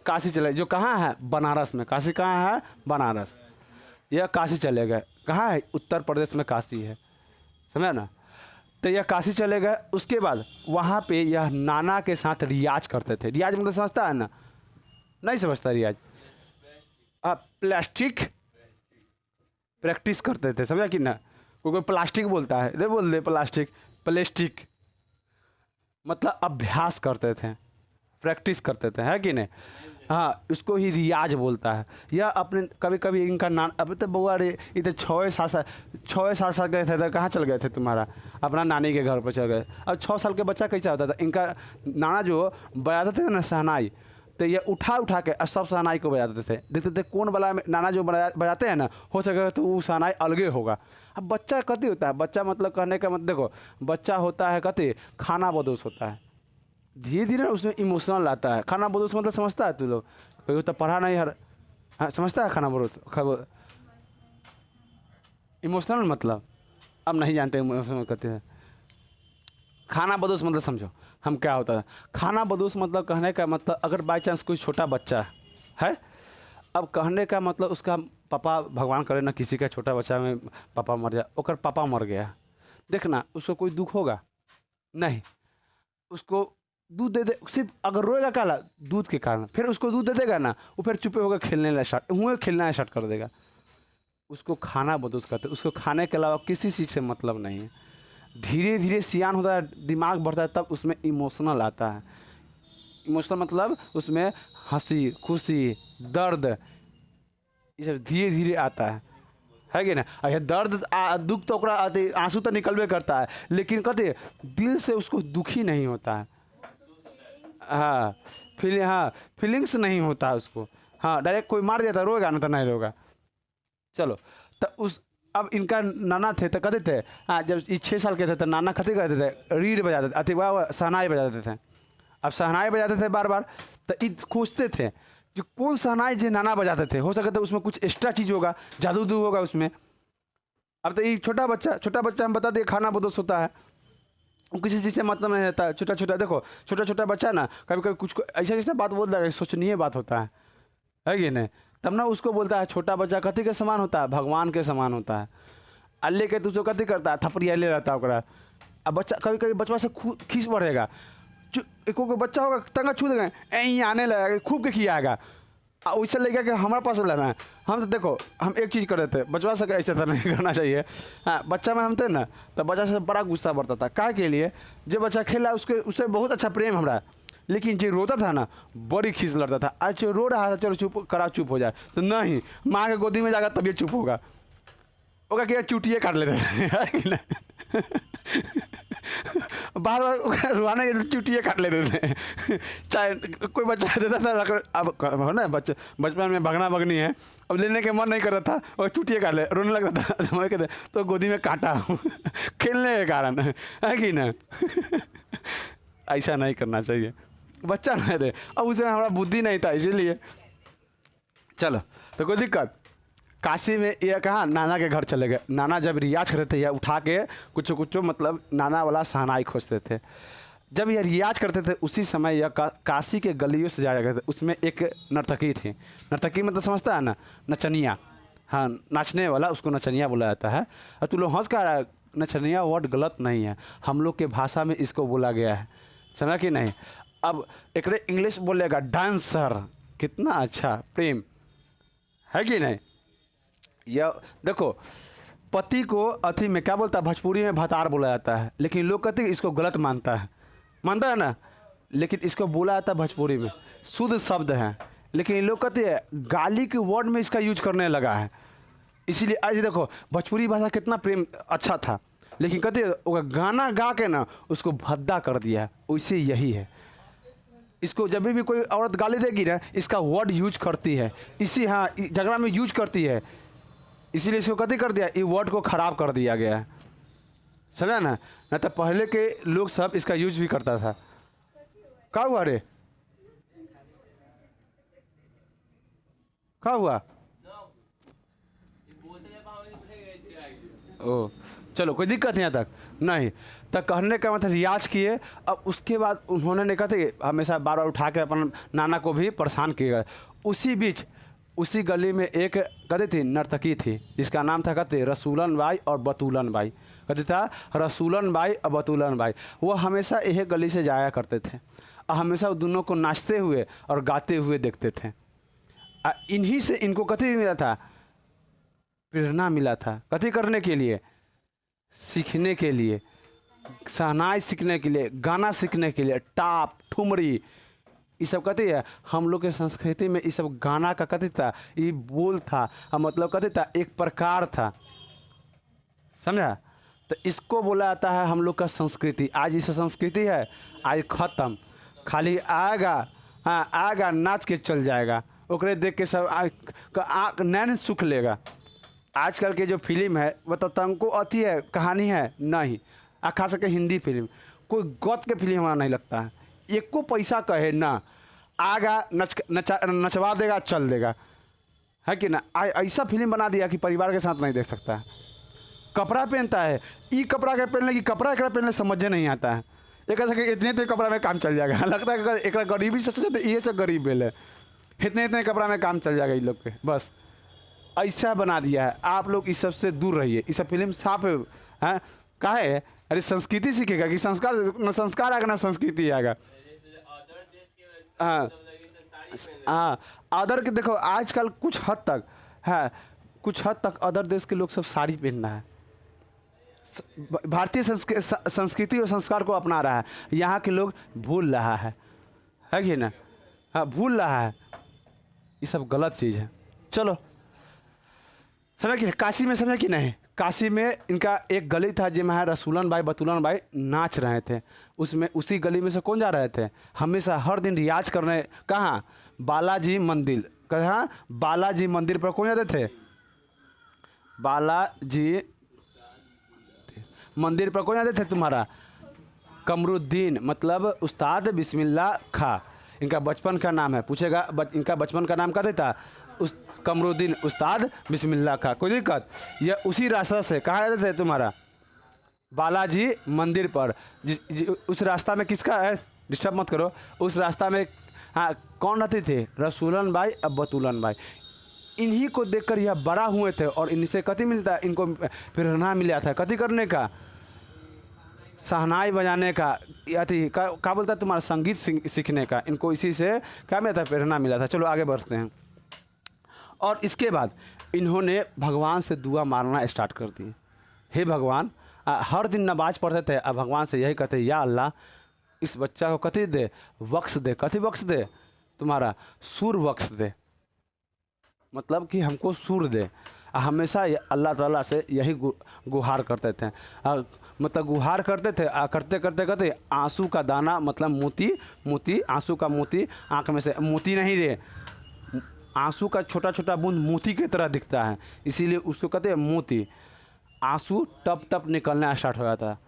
काशी चले, जो कहाँ है? बनारस में। काशी कहाँ है? बनारस। यह काशी चले गए। कहाँ है? उत्तर प्रदेश में काशी है, समझा ना। तो यह काशी चले गए। उसके बाद वहाँ पे यह नाना के साथ रियाज करते थे। रियाज मतलब समझता है ना? नहीं समझता रियाज? प्लास्टिक प्रैक्टिस करते थे, समझा कि ना। कोई प्लास्टिक बोलता है, नहीं बोल दे प्लास्टिक, प्लास्टिक मतलब अभ्यास करते थे, प्रैक्टिस करते थे, है कि नहीं। हाँ, उसको ही रियाज बोलता है। या अपने कभी कभी इनका नाम, अभी तो बुआ रे इधर 6 साल गए थे तो कहाँ चल गए थे तुम्हारा? अपना नानी के घर पर चल गए। अब 6 साल के बच्चा कैसा होता था? इनका नाना जो बजाते थे ना शहनाई, तो ये उठा उठा के सब शहनाई को बजाते थे। देखते थे कौन वाला नाना जो बजाते हैं ना, हो सके तो वो शहनाई अलगे होगा। अब बच्चा कति होता है, बच्चा मतलब कहने का मतलब देखो, बच्चा होता है कति खाना बदोश होता है, धीरे धीरे उसमें इमोशनल आता है। खाना बदोश मतलब समझता है तू लोग? कोई तो पढ़ा नहीं हर, हाँ समझता है खाना बदोश इमोशनल मतलब? अब नहीं जानते इमोशनल कहते हैं। खाना बदोश मतलब समझो हम क्या होता है। खाना बदोश मतलब कहने का मतलब, अगर बाई चांस कोई छोटा बच्चा है, अब कहने का मतलब उसका पापा, भगवान करे ना किसी का छोटा बच्चा में पापा मर जाए, ओकर पापा मर गया, देखना उसको कोई दुख होगा नहीं। उसको दूध दे दे, सिर्फ अगर रोएगा क्या दूध के कारण, फिर उसको दूध दे देगा ना, वो फिर चुपे होकर खेलना स्टार्ट कर देगा। उसको खाना बदोश करते, उसको खाने के अलावा किसी चीज़ से मतलब नहीं है। धीरे धीरे सियान होता है, दिमाग बढ़ता है, तब उसमें इमोशनल आता है। इमोशनल मतलब उसमें हंसी, खुशी, दर्द, ये सब धीरे धीरे आता है कि ना। अच्छा दर्द दुख तो आंसू तो निकलबे करता है, लेकिन कहते दिल से उसको दुखी नहीं होता है। हाँ फीलिंग्स नहीं होता है उसको। हाँ डायरेक्ट कोई मार दिया था रोएगा ना, तो नहीं रोएगा। चलो तो उस, अब इनका नाना थे तो कहते थे, हाँ जब ये 6 साल के थे तो नाना कहते कहते थे रीढ़ बजाते थे, अति शहनाई बजाते थे। अब शहनाई बजाते थे बार बार, तो ये खोजते थे जो कौन शहनाई जो नाना बजाते थे, हो सकता है उसमें कुछ एक्स्ट्रा चीज़ होगा, जादू होगा उसमें। अब तो ये छोटा बच्चा हम बता दिए खाना बदोश होता है, किसी चीज़ से मतलब नहीं रहता है। छोटा देखो छोटा बच्चा ना कभी कभी कुछ ऐसा बात बोलता है, सोचनीय बात होता है कि नहीं। तब ना उसको बोलता है छोटा बच्चा कथी के समान होता है? भगवान के समान होता है। अल्ले के तुझको कथी करता है? थपड़िया ले रहता है ओकरा। अब बच्चा कभी कभी बचवा से खींच बढ़ेगा, कोई बच्चा होगा तंगा छू देगा, यहीं आने लगेगा, खूब के खियाएगा, वैसे लगेगा कि हमारे पास लेना है। हम तो देखो हम एक चीज़ कर रहे थे, बचवा से ऐसे तो नहीं करना चाहिए। हाँ बच्चा में हम थे ना, तो बच्चा से बड़ा गुस्सा बढ़ता था। क्या के लिए? जो बच्चा खेला उससे बहुत अच्छा प्रेम हमारा, लेकिन जो रोता था ना बड़ी खींच लड़ता था। आज रो रहा था, चलो चुप हो जाए, तो नहीं, माँ के गोदी में जाकर तभी चुप होगा। ओका क्या चुटिए काट लेते थे बार बार रुआने के चुटिए काट लेते थे। चाहे कोई बच्चा देता था, अब हो ना बचपन में भगना भगनी है, अब लेने के मन नहीं कर रहा था और चुटिए काट ले, रोने लगता था। मैं कहते तो गोदी में काटा हूँ खेलने के कारण, है कि ना। ऐसा नहीं करना चाहिए, बच्चा नहीं रहे। अब उसे हमारा बुद्धि नहीं था इसीलिए। चलो तो कोई दिक्कत। काशी में यह कहा नाना के घर चले गए। नाना जब रियाज करते थे, यह उठा के कुछ मतलब नाना वाला शहनाई खोजते थे। जब यह रियाज करते थे उसी समय यह काशी के गलियों से जाया करते। उसमें एक नर्तकी थी। नर्तकी मतलब समझता है ना, नचनिया। हाँ नाचने वाला, उसको नचनिया बोला जाता है। और तू लोग हंस का रहा है, नचनिया वर्ड गलत नहीं है, हम लोग के भाषा में इसको बोला गया है, समझा कि नहीं। अब एक इंग्लिश बोलेगा डांसर, कितना अच्छा प्रेम, है कि नहीं। यह देखो पति को अथी में क्या बोलता है, भोजपुरी में भतार बोला जाता है, लेकिन लोग कहते हैं इसको गलत मानता है, मानता है ना। लेकिन इसको बोला जाता है भोजपुरी में, शुद्ध शब्द है, लेकिन ये लोग कहते हैं गाली के वर्ड में इसका यूज करने लगा है। इसीलिए आज देखो भोजपुरी भाषा कितना प्रेम अच्छा था, लेकिन कहते वो गाना गा के ना उसको भद्दा कर दिया है। वैसे यही है, इसको जब भी कोई औरत गाली देगी ना इसका वर्ड यूज करती है, इसी हाँ झगड़ा में यूज करती है, इसीलिए इसको कथी कर दिया, ये वर्ड को ख़राब कर दिया गया है। समझा ना। नहीं तो पहले के लोग सब इसका यूज भी करता था। क्या हुआ रे, क्या हुआ? ओ चलो कोई दिक्कत नहीं, यहाँ तक नहीं तक कहने का मतलब रियाज किए। अब उसके बाद उन्होंने नहीं कहते हमेशा बार बार उठा के अपन नाना को भी परेशान किए। उसी बीच उसी गली में एक कहते थी नर्तकी थी, जिसका नाम था कहते रसूलन बाई और बतूलन बाई। कहते था रसूलन बाई और बतूलन बाई। वो हमेशा एक गली से जाया करते थे और हमेशा दोनों को नाचते हुए और गाते हुए देखते थे। इन्हीं से इनको कथी मिला था, प्रेरणा मिला था। कथी करने के लिए, सीखने के लिए, शहनाई सीखने के लिए, गाना सीखने के लिए, टाप ठुमरी ये सब कहते हैं। हम लोग के संस्कृति में ये सब गाना का कथी था, ये बोल था, मतलब कथी था, एक प्रकार था। समझा। तो इसको बोला जाता है हम लोग का संस्कृति। आज इस संस्कृति है आज ख़त्म, खाली आएगा, हाँ आएगा नाच के चल जाएगा, ओकरे देख के सब नैन सुख लेगा। आजकल के जो फिल्म है वो तो तुमको अति है, कहानी है नहीं, खास करके हिंदी फिल्म, कोई गौत के फिल्म हमारा नहीं लगता है। एक को पैसा कहे ना, आगा नचवा देगा चल देगा, है कि ना। ऐसा फिल्म बना दिया कि परिवार के साथ नहीं देख सकता है। कपड़ा पहनता है, ये कपड़ा के पहनने की कपड़ा एक पहनने समझे नहीं आता है। एक ऐसा कि इतने इतने कपड़ा में काम चल जाएगा, लगता है कि एक गरीबी से सोचे तो ये सब गरीब बेल है, इतने इतने कपड़ा में काम चल जाएगा इन लोग के, बस ऐसा बना दिया है। आप लोग इस सब से दूर रहिए। इस सब फिल्म साफ है का है, अरे संस्कृति सीखेगा कि संस्कार, न संस्कार आएगा ना संस्कृति आएगा। हाँ हाँ अदर के देखो आजकल कुछ हद तक है, कुछ हद तक अदर देश के लोग सब साड़ी पहनना है, भारतीय संस्कृति और संस्कार को अपना रहा है। यहाँ के लोग भूल रहा है कि ना, हाँ भूल रहा है। ये सब गलत चीज़ है। चलो समझ कि काशी में समझे कि नहीं, काशी में इनका एक गली था जिसमें रसूलन बाई बतूलन बाई नाच रहे थे। उसमें उसी गली में से कौन जा रहे थे, हमेशा हर दिन रियाज करने। कहाँ, बालाजी मंदिर। कहाँ, बालाजी मंदिर पर कौन जाते थे, बालाजी मंदिर पर कौन जाते थे तुम्हारा, कमरुद्दीन, मतलब उस्ताद बिस्मिल्लाह खा इनका बचपन का नाम है। पूछेगा इनका बचपन का नाम क्या था, उस कमरुद्दीन उस्ताद बिस्मिल्लाह खा। कोई दिक्कत, यह उसी रास्ता से कहाँ जाते थे तुम्हारा, बालाजी मंदिर पर। उस रास्ता में किसका है, डिस्टर्ब मत करो, उस रास्ता में हाँ कौन रहते थे, रसूलन बाई अब बतूलन बाई। इन्हीं को देखकर यह बड़ा हुए थे और इनसे कथी मिलता है, इनको प्रेरणा मिला था कथी करने का, शहनाई बजाने का, अति क्या बोलता है तुम्हारा, संगीत सीखने का। इनको इसी से क्या मिला था, प्रेरणा मिला था। चलो आगे बढ़ते हैं। और इसके बाद इन्होंने भगवान से दुआ मारना स्टार्ट कर दी। हे भगवान, हर दिन नमाज पढ़ते थे और भगवान से यही कहते, या अल्लाह इस बच्चा को कथी दे, बख्श दे। कथी बख्श दे, तुम्हारा सुर बख्श दे, मतलब कि हमको सुर दे। हमेशा अल्लाह ताला से यही गुहार करते थे, मतलब गुहार करते थे। करते करते करते आंसू का दाना, मतलब मोती, मोती आंसू का मोती आँख में से, मोती नहीं रे, आंसू का छोटा छोटा बूंद मोती की तरह दिखता है, इसीलिए उसको कहते हैं मोती। आंसू टप टप निकलना स्टार्ट हो जाता है,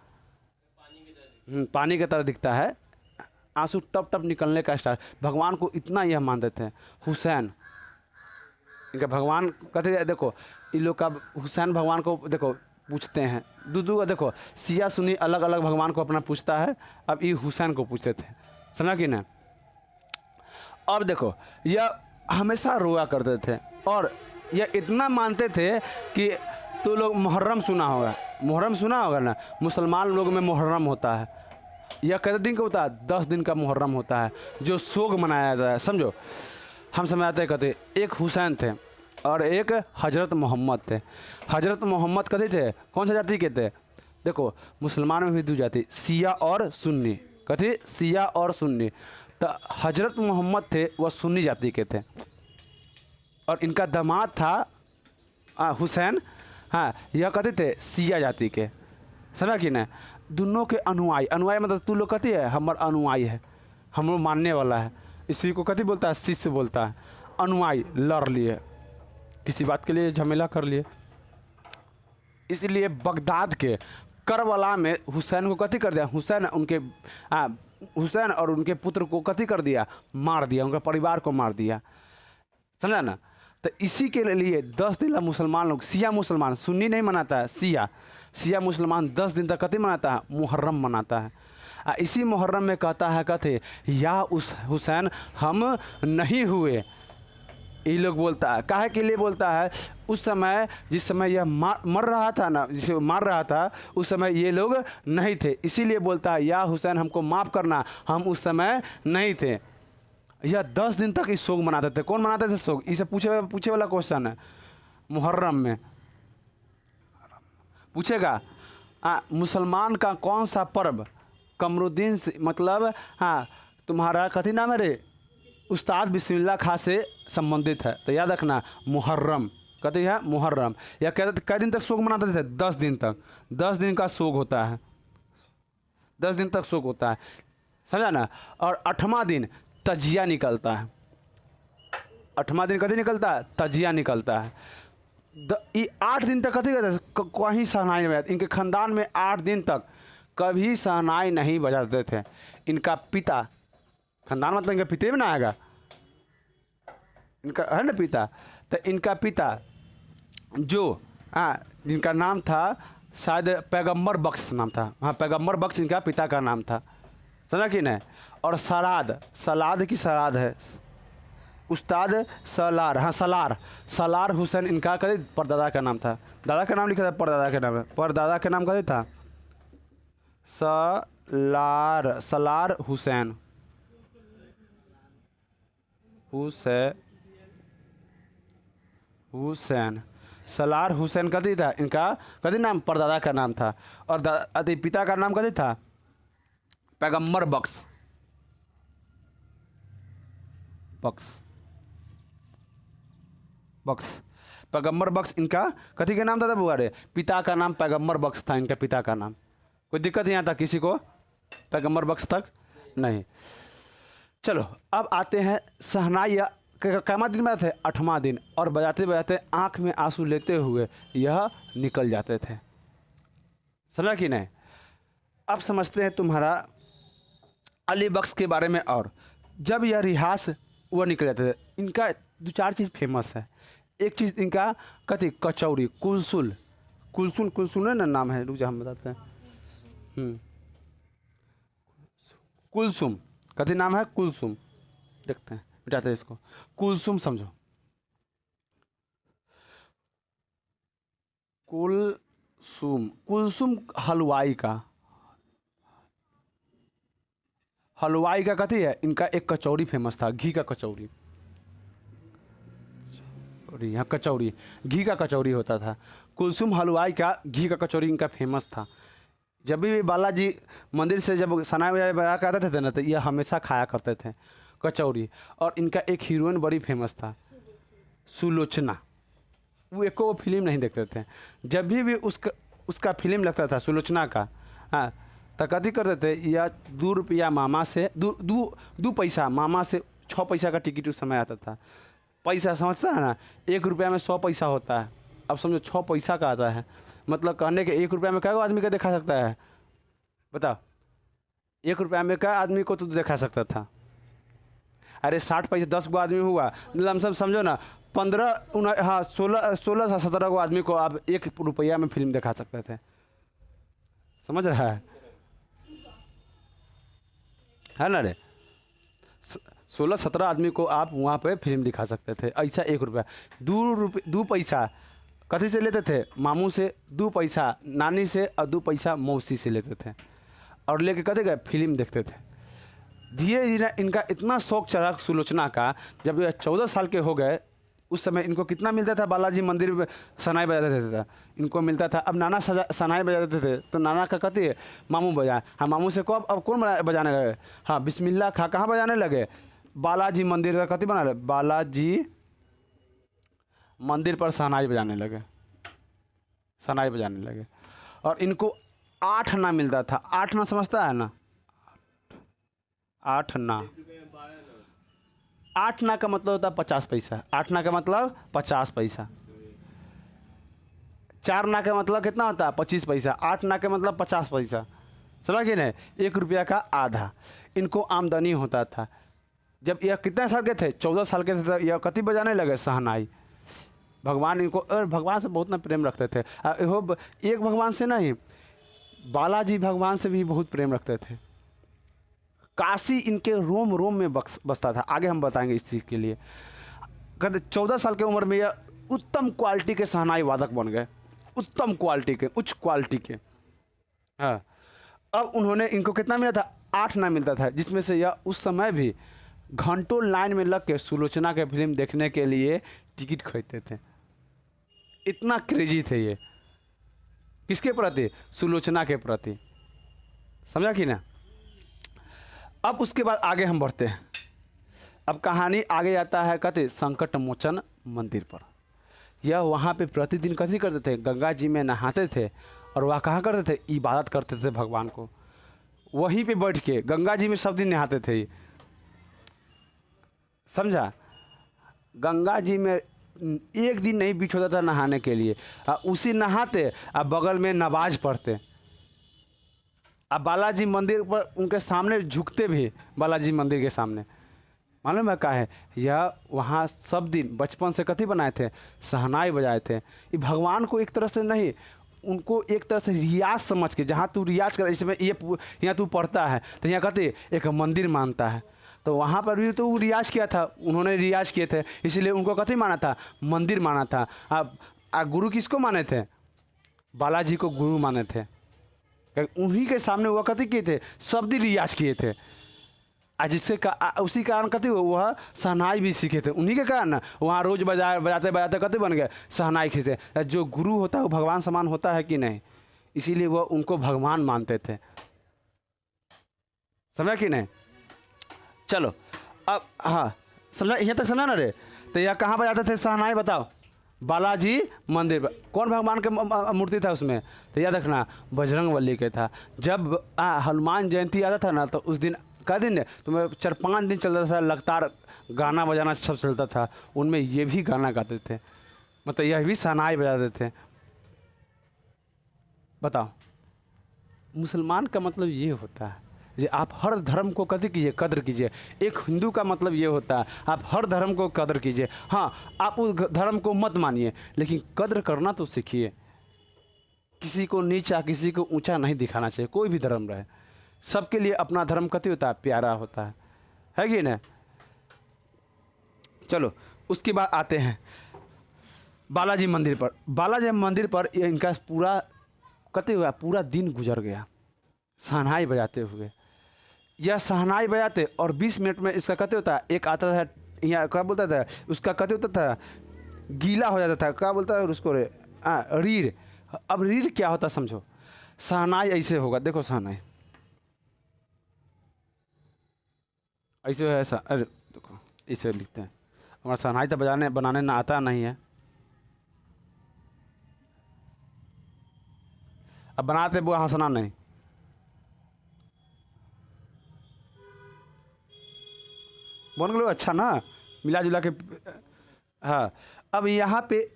पानी की तरह दिखता है, आंसू टप टप निकलने का स्टार्ट। भगवान को इतना यह मानते थे। हुसैन, इनका भगवान कहते हैं, देखो इन लोग का हुसैन भगवान को देखो पूछते हैं, दूधू देखो सिया सुनी अलग अलग भगवान को अपना पूछता है, अब ये हुसैन को पूछते थे, समझा कि ना। अब देखो यह हमेशा रोया करते थे और यह इतना मानते थे कि तो लोग मुहर्रम सुना होगा, मुहर्रम सुना होगा ना, मुसलमान लोग में मुहर्रम होता है। यह कितने दिन का होता है, 10 दिन का मुहर्रम होता है, जो सोग मनाया जाता है। समझो हम समझाते कहते, एक हुसैन थे और एक हज़रत मोहम्मद थे। हज़रत मोहम्मद कहते थे, कौन सा जाति के थे, देखो मुसलमान में भी दो जाति, शिया और सुन्नी। कथी शिया और सुन्नी। तो हजरत मोहम्मद थे वह सुन्नी जाति के थे और इनका दामाद था हुसैन, हाँ यह कहते थे शिया जाति के, समझा कि नहीं। दोनों के अनुयायी, अनुयायी मतलब तू लोग कहती है हमर अनुयायी है, हम लोग मानने वाला है, इसी को कथी बोलता है शिष्य बोलता है। अनुयायी लड़ लिए, किसी बात के लिए झमेला कर लिए, इसलिए बगदाद के करबला में हुसैन को कथी कर दिया, हुसैन और उनके पुत्र को कथी कर दिया, मार दिया, उनके परिवार को मार दिया, समझा ना। तो इसी के लिए 10 दिन मुसलमान लोग, शिया मुसलमान, सुन्नी नहीं मनाता है, शिया मुसलमान 10 दिन तक कथी मनाता है, मुहर्रम मनाता है। इसी मुहर्रम में कहता है कहते या उस हुसैन हम नहीं हुए, ये लोग बोलता है। काहे के लिए बोलता है, उस समय जिस समय यह मर रहा था ना, जिसे मार रहा था उस समय ये लोग नहीं थे, इसीलिए बोलता है या हुसैन हमको माफ़ करना, हम उस समय नहीं थे। यह 10 दिन तक इस शोक मनाते थे। कौन मनाते थे शोक, इसे पूछे वाला क्वेश्चन है। मुहर्रम में पूछेगा मुसलमान का कौन सा पर्व कमरुद्दीन से, मतलब हाँ तुम्हारा कथी नाम है रे, उस्ताद बिस्मिल्लाह खां से संबंधित है, तो याद रखना मुहर्रम, कहते हैं मुहर्रम। या कै दिन तक शोक मनाते थे, 10 दिन तक, 10 दिन का शोक होता है, 10 दिन तक शोक होता है, समझा ना। और 8वां दिन तजिया निकलता है, 8वां दिन कभी निकलता है, तजिया निकलता है। 8 दिन तक कथी करते, कहीं शहनाई नहीं बजाते, इनके ख़ानदान में 8 दिन तक कभी शहनाई नहीं बजाते थे। इनका पिता, खानदान मतलब इनका पिता में ना आएगा, इनका है ना पिता, तो इनका पिता जो जिनका नाम था शायद पैगंबर बख्श नाम था, हाँ पैगंबर बख्श इनका पिता का नाम था, समझा कि नहीं। और सलाद की सलाद है, उस्ताद सलार, हाँ सलार हुसैन इनका कभी परदादा का नाम था, दादा का नाम लिखा था, परदादा के नाम है, परदादा के नाम कभी था सलार हुसैन सलार हुसैन कथी था, इनका कथी नाम, परदादा का नाम था। और पिता का नाम कथी था, पैगंबर बख्श पैगंबर बख्श इनका कथी का नाम था बुआरे, पिता का नाम पैगंबर बख्श था, इनका पिता का नाम। कोई दिक्कत यहाँ तक किसी को, पैगंबर बख्श तक नहीं। चलो अब आते हैं शहनाई, कैमा दिन में थे, 8वां दिन, और बजाते बजाते आँख में आंसू लेते हुए यह निकल जाते थे, समझा कि नहीं। अब समझते हैं तुम्हारा अली बख्श के बारे में। और जब यह रिहास वह निकल जाते थे, इनका 2-4 चीज़ फेमस है। एक चीज़ इनका कथी, कचौड़ी, कुलसुम है ना नाम है, रुक जा हम बताते हैं, कुलसुम कथी नाम है, कुलसुम, देखते हैं मिटाते हैं इसको, कुलसुम समझो, कुलसुम हलवाई का कथी है, इनका एक कचौड़ी फेमस था, घी का कचौड़ी, यहाँ कचौड़ी घी का कचौड़ी होता था। कुलसुम हलवाई का घी का कचौड़ी इनका फेमस था। जब भी बालाजी मंदिर से जब सना बजा के आते थे ना, तो यह हमेशा खाया करते थे कचौड़ी। और इनका एक हीरोइन बड़ी फेमस था, सुलोचना, वो एको फिल्म नहीं देखते थे, जब भी उसका फिल्म लगता था सुलोचना का, हाँ तो कथी करते थे, या 2 रुपया मामा से, दो पैसा मामा से 6 पैसा का टिकट उस समय आता था। पैसा समझता है ना, 1 रुपया में 100 पैसा होता है, अब समझो 6 पैसा का आता है, मतलब कहने के 1 रुपया में क्या आदमी का दिखा सकता है, बताओ 1 रुपया में क्या आदमी को तो दिखा सकता था। अरे 60 पैसे 10 गो आदमी हुआ, लमसम समझो ना 16 से 17 गो आदमी को आप 1 रुपया में फिल्म दिखा सकते थे, समझ रहा है ना रे, 16-17 आदमी को आप वहाँ पे फिल्म दिखा सकते थे। ऐसा 1 रुपया, 2 पैसा कथी से लेते थे, मामू से 2 पैसा, नानी से, और 2 पैसा मौसी से लेते थे, और लेके कथी गए, फिल्म देखते थे। धीरे धीरे इनका इतना शौक चढ़ा सुलोचना का, जब ये 14 साल के हो गए, उस समय इनको कितना मिलता था? बालाजी मंदिर में शहनाई बजाते थे इनको मिलता था। अब नाना शहनाई बजाते थे तो नाना का कहती है मामू बजाए। हाँ, मामू से कब अब कौन बजाने लगे? हाँ, बिस्मिल्लाह खां कहाँ बजाने लगे? बालाजी मंदिर का कहती बना रहे, बालाजी मंदिर पर शहनाई बजाने लगे, शहनाई बजाने लगे। और इनको 8 आना मिलता था। 8 आना समझता है ना? 8 आना, 8 आना का मतलब होता है 50 पैसा। 8 आना का मतलब 50 पैसा। 4 आना का मतलब कितना होता है? 25 पैसा। 8 आना का मतलब 50 पैसा। समझा कि नहीं? 1 रुपया का आधा इनको आमदनी होता था। जब यह कितने साल के थे? 14 साल के थे तो यह कति बजाने लगे? शहनाई। भगवान इनको, और भगवान से बहुत ना प्रेम रखते थे। एक भगवान से नहीं, बालाजी भगवान से भी बहुत प्रेम रखते थे। काशी इनके रोम रोम में बसता था। आगे हम बताएंगे इस चीज़ के लिए। कहते 14 साल की उम्र में यह उत्तम क्वालिटी के शहनाई वादक बन गए, उत्तम क्वालिटी के, उच्च क्वालिटी के। हाँ, अब उन्होंने, इनको कितना मिला था? 8 आना मिलता था, जिसमें से यह उस समय भी घंटों लाइन में लग के सुलोचना के फिल्म देखने के लिए टिकट खरीदते थे। इतना क्रेजी थे ये किसके प्रति? सुलोचना के प्रति। समझा कि ना? अब उसके बाद आगे हम बढ़ते हैं। अब कहानी आगे आता है, कहते संकट मोचन मंदिर पर। यह वहाँ पे प्रतिदिन कथी करते थे? गंगा जी में नहाते थे और वह कहाँ करते थे? इबादत करते थे भगवान को। वहीं पे बैठ के गंगा जी में सब दिन नहाते थे। समझा? गंगा जी में एक दिन नहीं बीच होता था नहाने के लिए। उसी नहाते और बगल में नमाज पढ़ते। अब बालाजी मंदिर पर उनके सामने झुकते भी, बालाजी मंदिर के सामने। मालूम है क्या है? यह वहाँ सब दिन बचपन से कथी बनाए थे? शहनाई बजाए थे। ये भगवान को एक तरह से नहीं, उनको एक तरह से रियाज समझ के, जहाँ तू रियाज कर, इसमें ये यहाँ तू पढ़ता है तो यहाँ कहते एक मंदिर मानता है, तो वहाँ पर भी तो वो रियाज किया था, उन्होंने रियाज किए थे, इसलिए उनको कथी माना था? मंदिर माना था। अब गुरु किसको माने थे? बालाजी को गुरु माने थे। उन्हीं के सामने वह कथी किए थे? सब दिन रियाज किए थे। जिससे उसी कारण कथी वह शहनाई भी सीखे थे। उन्हीं के कारण वहाँ रोज बजाते बजाते कथी बन गए? शहनाई खींचे। जो गुरु होता है वो भगवान समान होता है कि नहीं? इसीलिए वह उनको भगवान मानते थे। समझा कि नहीं? चलो अब, हाँ समझा, यहाँ तक समझा ना रे? तो यह कहाँ बजाते थे शहनाई? बताओ। बालाजी मंदिर पर। कौन भगवान के मूर्ति था उसमें? तो याद रखना, बजरंगबली के था। जब हनुमान जयंती आता था ना, तो उस दिन का दिन तुम्हें 4-5 दिन चलता था लगातार, गाना बजाना सब चलता था। उनमें ये भी गाना गाते थे, मतलब यह भी शहनाई बजाते थे। बताओ, मुसलमान का मतलब ये होता है कि आप हर धर्म को कदर कीजिए, कदर कीजिए। एक हिंदू का मतलब ये होता है आप हर धर्म को कदर कीजिए। हाँ, आप उस धर्म को मत मानिए, लेकिन कदर करना तो सीखिए। किसी को नीचा, किसी को ऊंचा नहीं दिखाना चाहिए। कोई भी धर्म रहे, सबके लिए अपना धर्म कथी होता है? प्यारा होता है कि नहीं? चलो उसके बाद आते हैं बालाजी मंदिर पर। बालाजी मंदिर पर इनका पूरा कथी हुआ? पूरा दिन गुजर गया शहनाई बजाते हुए। यह शहनाई बजाते और 20 मिनट में इसका कथी होता है? एक आता था यहाँ, क्या बोलता था उसका? कथी होता था? गीला हो जाता था। क्या बोलता है उसको रे? रीढ़। अब रीढ़ क्या होता समझो? शहनाई ऐसे होगा, देखो शहनाई ऐसे है ऐसा। अरे देखो इसे लिखते हैं। हमारा शहनाई तो बनाने ना आता नहीं है। अब बनाते वो हंसना नहीं। बन गए अच्छा ना, मिला जुला के। हाँ, अब यहाँ पे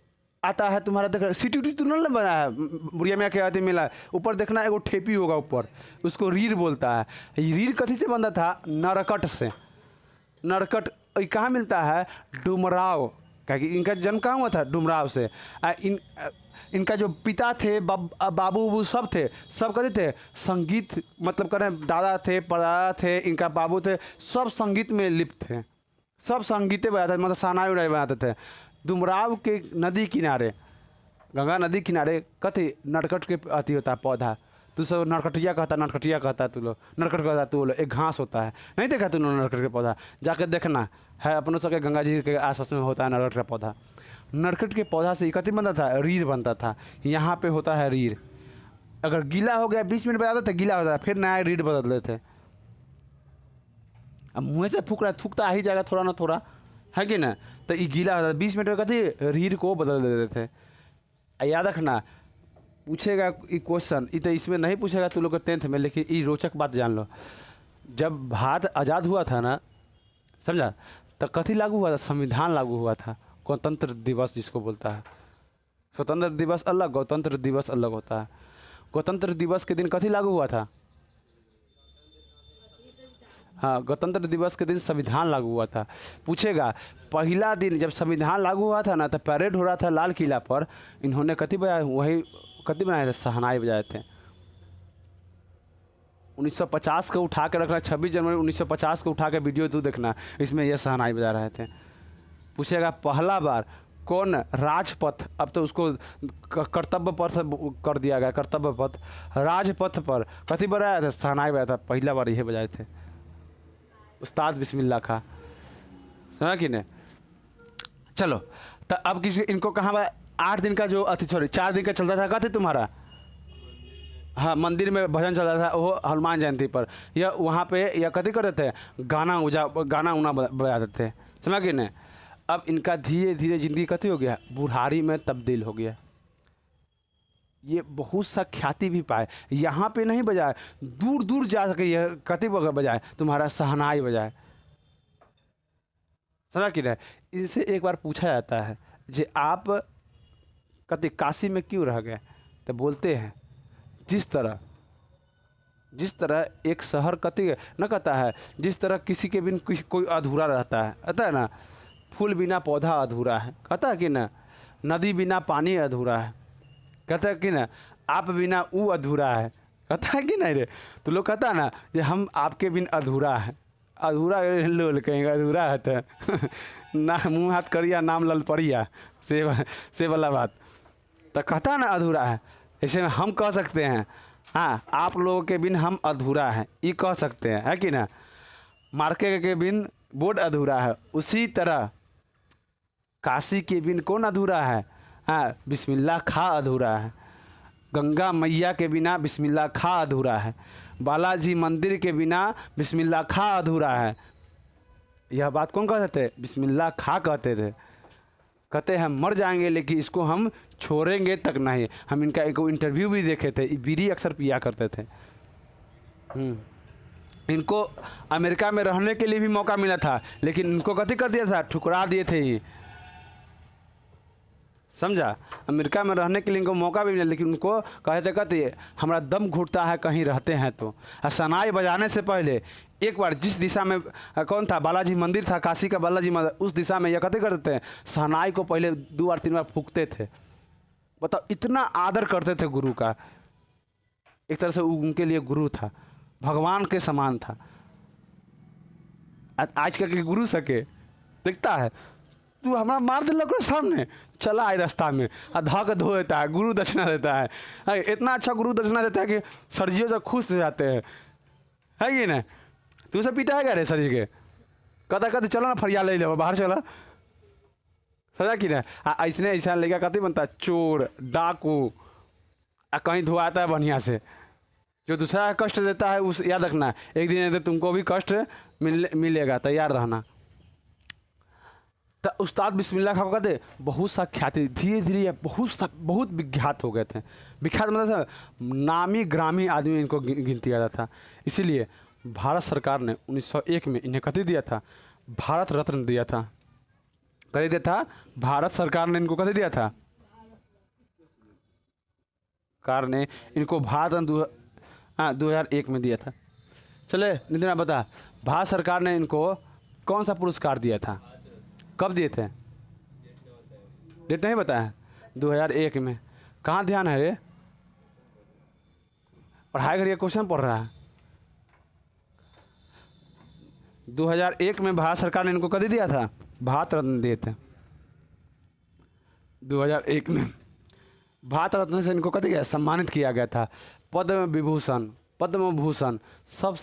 आता है तुम्हारा, देख सीटी उटी तो नहीं बना है बुढ़िया में क्या आती मिला। ऊपर देखना एगो ठेपी होगा ऊपर, उसको रीढ़ बोलता है। रीढ़ कथी से बनता था? नरकट से। नरकट कहाँ मिलता है? डुमराव। क्या इनका जन्म कहाँ हुआ था? डुमराव से। इनका जो पिता थे, बाबू सब थे, सब कहते थे संगीत, मतलब करें दादा थे, परदादा थे, इनका बाबू थे, सब संगीत में लिप्त थे, सब संगीते बजाते थे, मतलब शहनाई उड़ाई बनाते थे। डुमराव के नदी किनारे, गंगा नदी किनारे कथी नरकट के अति होता है पौधा, तू सब नरकटिया कहता है तू लोग, नरकट कहता तू लोग। एक घास होता है, नहीं देखा तू लोग नरकट का पौधा? जाकर देखना है, अपनों सबके गंगा जी के आसपास में होता है नरकट का पौधा। नरकट के पौधा से कथी बनता था? रीढ़ बनता था। यहाँ पे होता है रीढ़। अगर गीला हो गया 20 मिनट बजाते थे, गीला होता था, फिर नया रीढ़ बदल देते थे। अब मुँह से फूक रहा, थूकता आ ही जाएगा थोड़ा ना थोड़ा, है कि ना? तो ये गीला होता था, 20 मिनट में कथी रीढ़ को बदल देते थे। याद रखना, पूछेगा ये क्वेश्चन, ये तो इसमें नहीं पूछेगा तू लोग 10th में, लेकिन ये रोचक बात जान लो। जब भारत आज़ाद हुआ था ना, समझा, तो कथी लागू हुआ था? संविधान लागू हुआ था। गणतंत्र दिवस जिसको बोलता है। स्वतंत्र दिवस अलग, गणतंत्र दिवस अलग होता है। गणतंत्र दिवस के दिन कथी लागू हुआ था? हाँ, गणतंत्र दिवस के दिन संविधान लागू हुआ था। पूछेगा पहला दिन जब संविधान लागू हुआ था ना, तो परेड हो रहा था लाल किला पर, इन्होंने कथी बजाया? वही कथी बनाए थे? शहनाई बजाए थे। 1950 को उठा के रखना, 26 जनवरी 1950 को उठा के वीडियो तू देखना, इसमें यह शहनाई बजा रहे थे। पूछेगा पहला बार कौन राजपथ, अब तो उसको कर्तव्य पथ कर दिया गया, कर्तव्य पथ, राजपथ पर कथी बजाया था? शहनाई बजाया था। पहला बार यह बजाए थे उस्ताद बिस्मिल्लाह खां, समझा कि नहीं? चलो, तो अब किसी इनको कहाँ 8 दिन का जो अति, सॉरी 4 दिन का चलता था, कहते तुम्हारा, हाँ, मंदिर में भजन चल रहा था, वो हनुमान जयंती पर, या वहाँ पे या कथी करते थे? गाना उना बजाते थे, समझा कि नहीं? अब इनका धीरे धीरे ज़िंदगी कथी हो गया? बुढ़ारी में तब्दील हो गया। ये बहुत सा ख्याति भी पाए, यहाँ पे नहीं बजाए, दूर दूर जा सके, यह कथी बजाए? तुम्हारा शहनाई बजाए, समझा कि नहीं? इनसे एक बार पूछा जाता है जे आप कथी काशी में क्यों रह गए? तो बोलते हैं जिस तरह एक शहर कथी न कहता है, जिस तरह किसी के बिन कोई अधूरा रहता है, कहता है ना, फूल बिना पौधा अधूरा है, कहता है कि ना, नदी बिना पानी अधूरा है, कहता है कि ना, आप बिना वो अधूरा है, कहता है कि नहीं रे? तो लोग कहता है ना कि हम आपके बिन अधूरा है। अधूरा लोल कहेंगे, अधूरा है तो ना मुँह हाथ करिया नाम लल पड़िया, से वाला बात। तो कहता है ना अधूरा है, ऐसे में हम कह सकते हैं, हाँ, आप लोगों के बिन हम अधूरा हैं, ये कह सकते हैं, है कि ना? मार्केट के बिन बोर्ड अधूरा है, उसी तरह काशी के बिन कौन अधूरा है? हाँ, बिस्मिल्लाह खां अधूरा है। गंगा मैया के बिना बिस्मिल्लाह खां अधूरा है। बालाजी मंदिर के बिना बिस्मिल्लाह खां अधूरा है। यह बात कौन कहते थे? बिस्मिल्लाह खां कहते थे। कहते हैं मर जाएंगे लेकिन इसको हम छोड़ेंगे तक नहीं। हम इनका एक इंटरव्यू भी देखे थे, बीड़ी अक्सर पिया करते थे। इनको अमेरिका में रहने के लिए भी मौका मिला था, लेकिन इनको कथी कर दिया था? ठुकरा दिए थे ये, समझा? अमेरिका में रहने के लिए इनको मौका भी मिला, लेकिन उनको कहते हमारा दम घुटता है कहीं रहते हैं तो। शहनाई बजाने से पहले एक बार जिस दिशा में कौन था? बालाजी मंदिर था, काशी का बालाजी मंदिर, उस दिशा में यह कहते करते हैं, शहनाई को पहले 2 बार 3 बार फूकते थे। बताओ, इतना आदर करते थे गुरु का। एक तरह से उनके लिए गुरु था, भगवान के समान था। आज के गुरु सके दिखता है, तू हमारा मार दिल सामने चला आए रास्ता में, धक धो देता है, गुरु दक्षिणा देता है। इतना अच्छा गुरु दक्षिणा देता है कि सरजियों से खुश हो जाते हैं, है कि नहीं? तू सब पीटा है क्या रे सरजी के? कहते चलो ना फरिया ले लो, बाहर चला, सजा कि नहीं? ऐसने ऐसा लेगा कथी बनता है? चोर, डाकू, कहीं धुआता है बढ़िया से। जो दूसरा कष्ट देता है उस याद रखना, एक दिन तुमको भी कष्ट मिलेगा, तैयार रहना। तो उस्ताद बिस्मिल्लाह खां कहते बहुत सा ख्याति, धीरे धीरे बहुत विख्यात हो गए थे। विख्यात मतलब नामी ग्रामी आदमी इनको गिनती जाता था। इसीलिए भारत सरकार ने 1901 में इन्हें कथी दिया था? भारत रत्न दिया था। कथी दिया था? भारत सरकार ने इनको कथी दिया था? सरकार ने इनको भारत रत्न 2001 में दिया था। चले नितिन आप बता, भारत सरकार ने इनको कौन सा पुरस्कार दिया था? कब दिए थे? डेट नहीं बताया? 2001 में। कहाँ ध्यान है रे? पढ़ाई करिए, क्वेश्चन पढ़ रहा है। 2001 में भारत सरकार ने इनको कभी दिया था? भारत रत्न दिए थे 2001 में। भारत रत्न से इनको कभी सम्मानित किया गया था। पद्म विभूषण, पद्म भूषण सब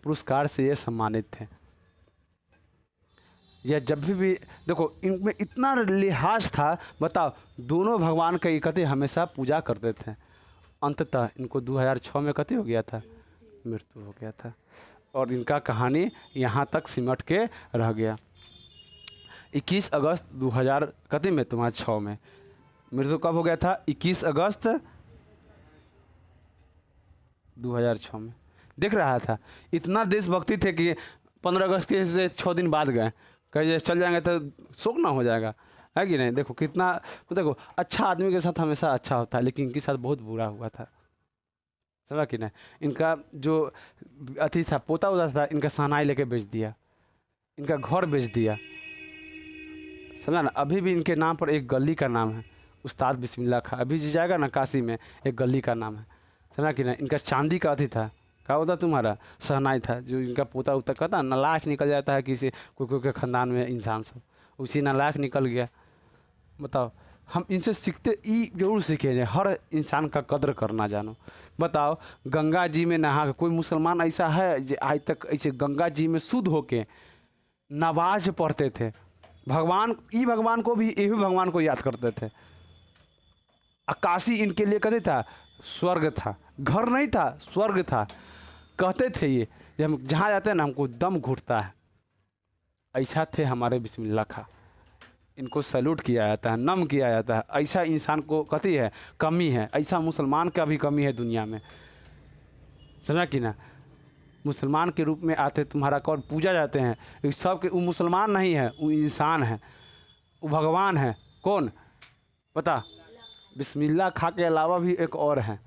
पुरस्कार से ये सम्मानित थे। यह जब भी देखो इनमें इतना लिहाज था, बताओ दोनों भगवान का इकट्ठे हमेशा पूजा करते थे। अंततः इनको 2006 में कते हो गया था, मृत्यु हो गया था और इनका कहानी यहाँ तक सिमट के रह गया। 21 अगस्त 2000 कते में तुम्हारा 6 में मृत्यु कब हो गया था, 21 अगस्त 2006 में। देख रहा था इतना देशभक्ति थे कि 15 अगस्त के से 6 दिन बाद गए, कहे चल जाएंगे तो शोक ना हो जाएगा, है कि नहीं। देखो कितना, तो देखो अच्छा आदमी के साथ हमेशा अच्छा होता है, लेकिन इनके साथ बहुत बुरा हुआ था, समझा कि नहीं। इनका जो अति था, पोता होता था, इनका शहनाई लेके बेच दिया, इनका घर बेच दिया, समझा ना। अभी भी इनके नाम पर एक गली का नाम है उस्ताद बिस्मिल्लाह खां, अभी जी जाएगा ना काशी में, एक गली का नाम है, समझा कि नहीं। इनका चांदी का अति था, क्या होता तुम्हारा शहनाई था, जो इनका पोता उता कहता नालायक निकल जाता है किसी कोई के ख़ानदान में इंसान सब, उसी नालायक निकल गया। बताओ हम इनसे सीखते ही जरूर सीखेंगे, हर इंसान का कद्र करना जानो। बताओ गंगा जी में नहा के कोई मुसलमान ऐसा है जो आज तक ऐसे गंगा जी में शुद्ध होके नमाज पढ़ते थे, भगवान को भी यही भगवान को याद करते थे। काशी इनके लिए कहते था स्वर्ग था, घर नहीं था स्वर्ग था, कहते थे ये जब हम जहाँ जाते हैं ना हमको दम घुटता है। ऐसा थे हमारे बिस्मिल्लाह खां, इनको सैल्यूट किया जाता है, नम किया जाता है। ऐसा इंसान को कहती है कमी है, ऐसा मुसलमान का भी कमी है दुनिया में, समझा कि ना। मुसलमान के रूप में आते तुम्हारा कौन पूजा जाते हैं, सब के वो मुसलमान नहीं है, वो इंसान है, वो भगवान है। कौन बता, बिस्मिल्लाह खां के अलावा भी एक और हैं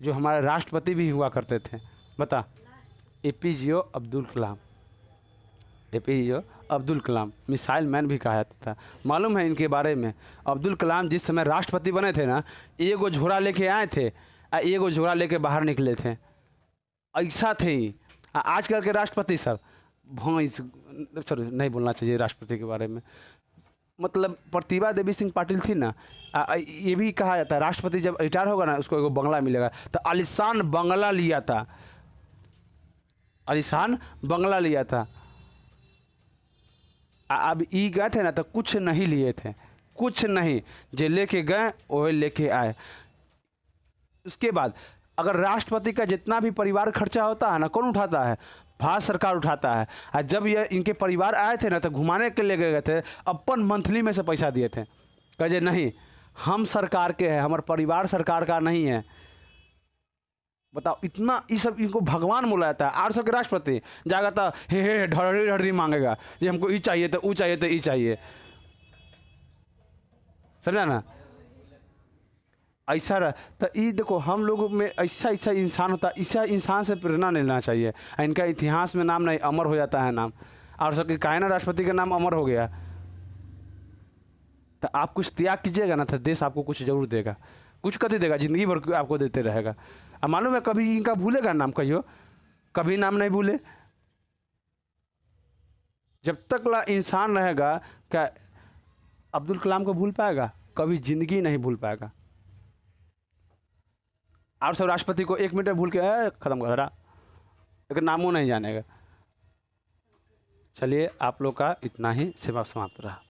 जो हमारे राष्ट्रपति भी हुआ करते थे, बता, APJ Abdul Kalam. APJ Abdul Kalam missile man भी कहा जाता था। मालूम है इनके बारे में, अब्दुल कलाम जिस समय राष्ट्रपति बने थे ना, एगो झोरा लेके आए थे और एगो झोरा लेके बाहर निकले थे, ऐसा थे ही। आजकल के राष्ट्रपति सब भैंस, चलो नहीं बोलना चाहिए राष्ट्रपति के बारे में, मतलब प्रतिभा देवी सिंह पाटिल थी ना, ये भी कहा जाता है राष्ट्रपति जब रिटायर होगा ना उसको एगो बंगला मिलेगा, तो आलिशान बंगला लिया था, आलिशान बंगला लिया था। अब ई गए थे ना तो कुछ नहीं लिए थे, कुछ नहीं, जो लेके गए वही लेके आए। उसके बाद अगर राष्ट्रपति का जितना भी परिवार खर्चा होता है ना, कौन उठाता है, भारत सरकार उठाता है। और जब ये इनके परिवार आए थे ना तो घुमाने के लिए गए थे, अपन मंथली में से पैसा दिए थे, कहे नहीं हम सरकार के हैं, हमारा परिवार सरकार का नहीं है। बताओ इतना ये सब इनको भगवान बोला जाता है। 800 के राष्ट्रपति जाएगा तो हे ढर्री ढर्री मांगेगा, ये हमको ये चाहिए तो वो चाहिए तो ये चाहिए, समझा ना। ऐसा रहा तो ये देखो हम लोगों में ऐसा ऐसा इंसान होता है, ऐसा इंसान से प्रेरणा लेना चाहिए। इनका इतिहास में नाम नहीं अमर हो जाता है नाम, और सबके कायना राष्ट्रपति का नाम अमर हो गया। तो आप कुछ त्याग कीजिएगा ना तो देश आपको कुछ जरूर देगा, कुछ कभी देगा, ज़िंदगी भर आपको देते रहेगा। अब मालूम है कभी इनका भूलेगा नाम, कहियो कभी नाम नहीं भूले। जब तक ला इंसान रहेगा क्या अब्दुल कलाम को भूल पाएगा, कभी ज़िंदगी नहीं भूल पाएगा। और सब राष्ट्रपति को 1 मिनट में भूल के ख़त्म कर रहा, लेकिन नामों नहीं जानेगा। चलिए आप लोग का इतना ही सेवा समाप्त रहा।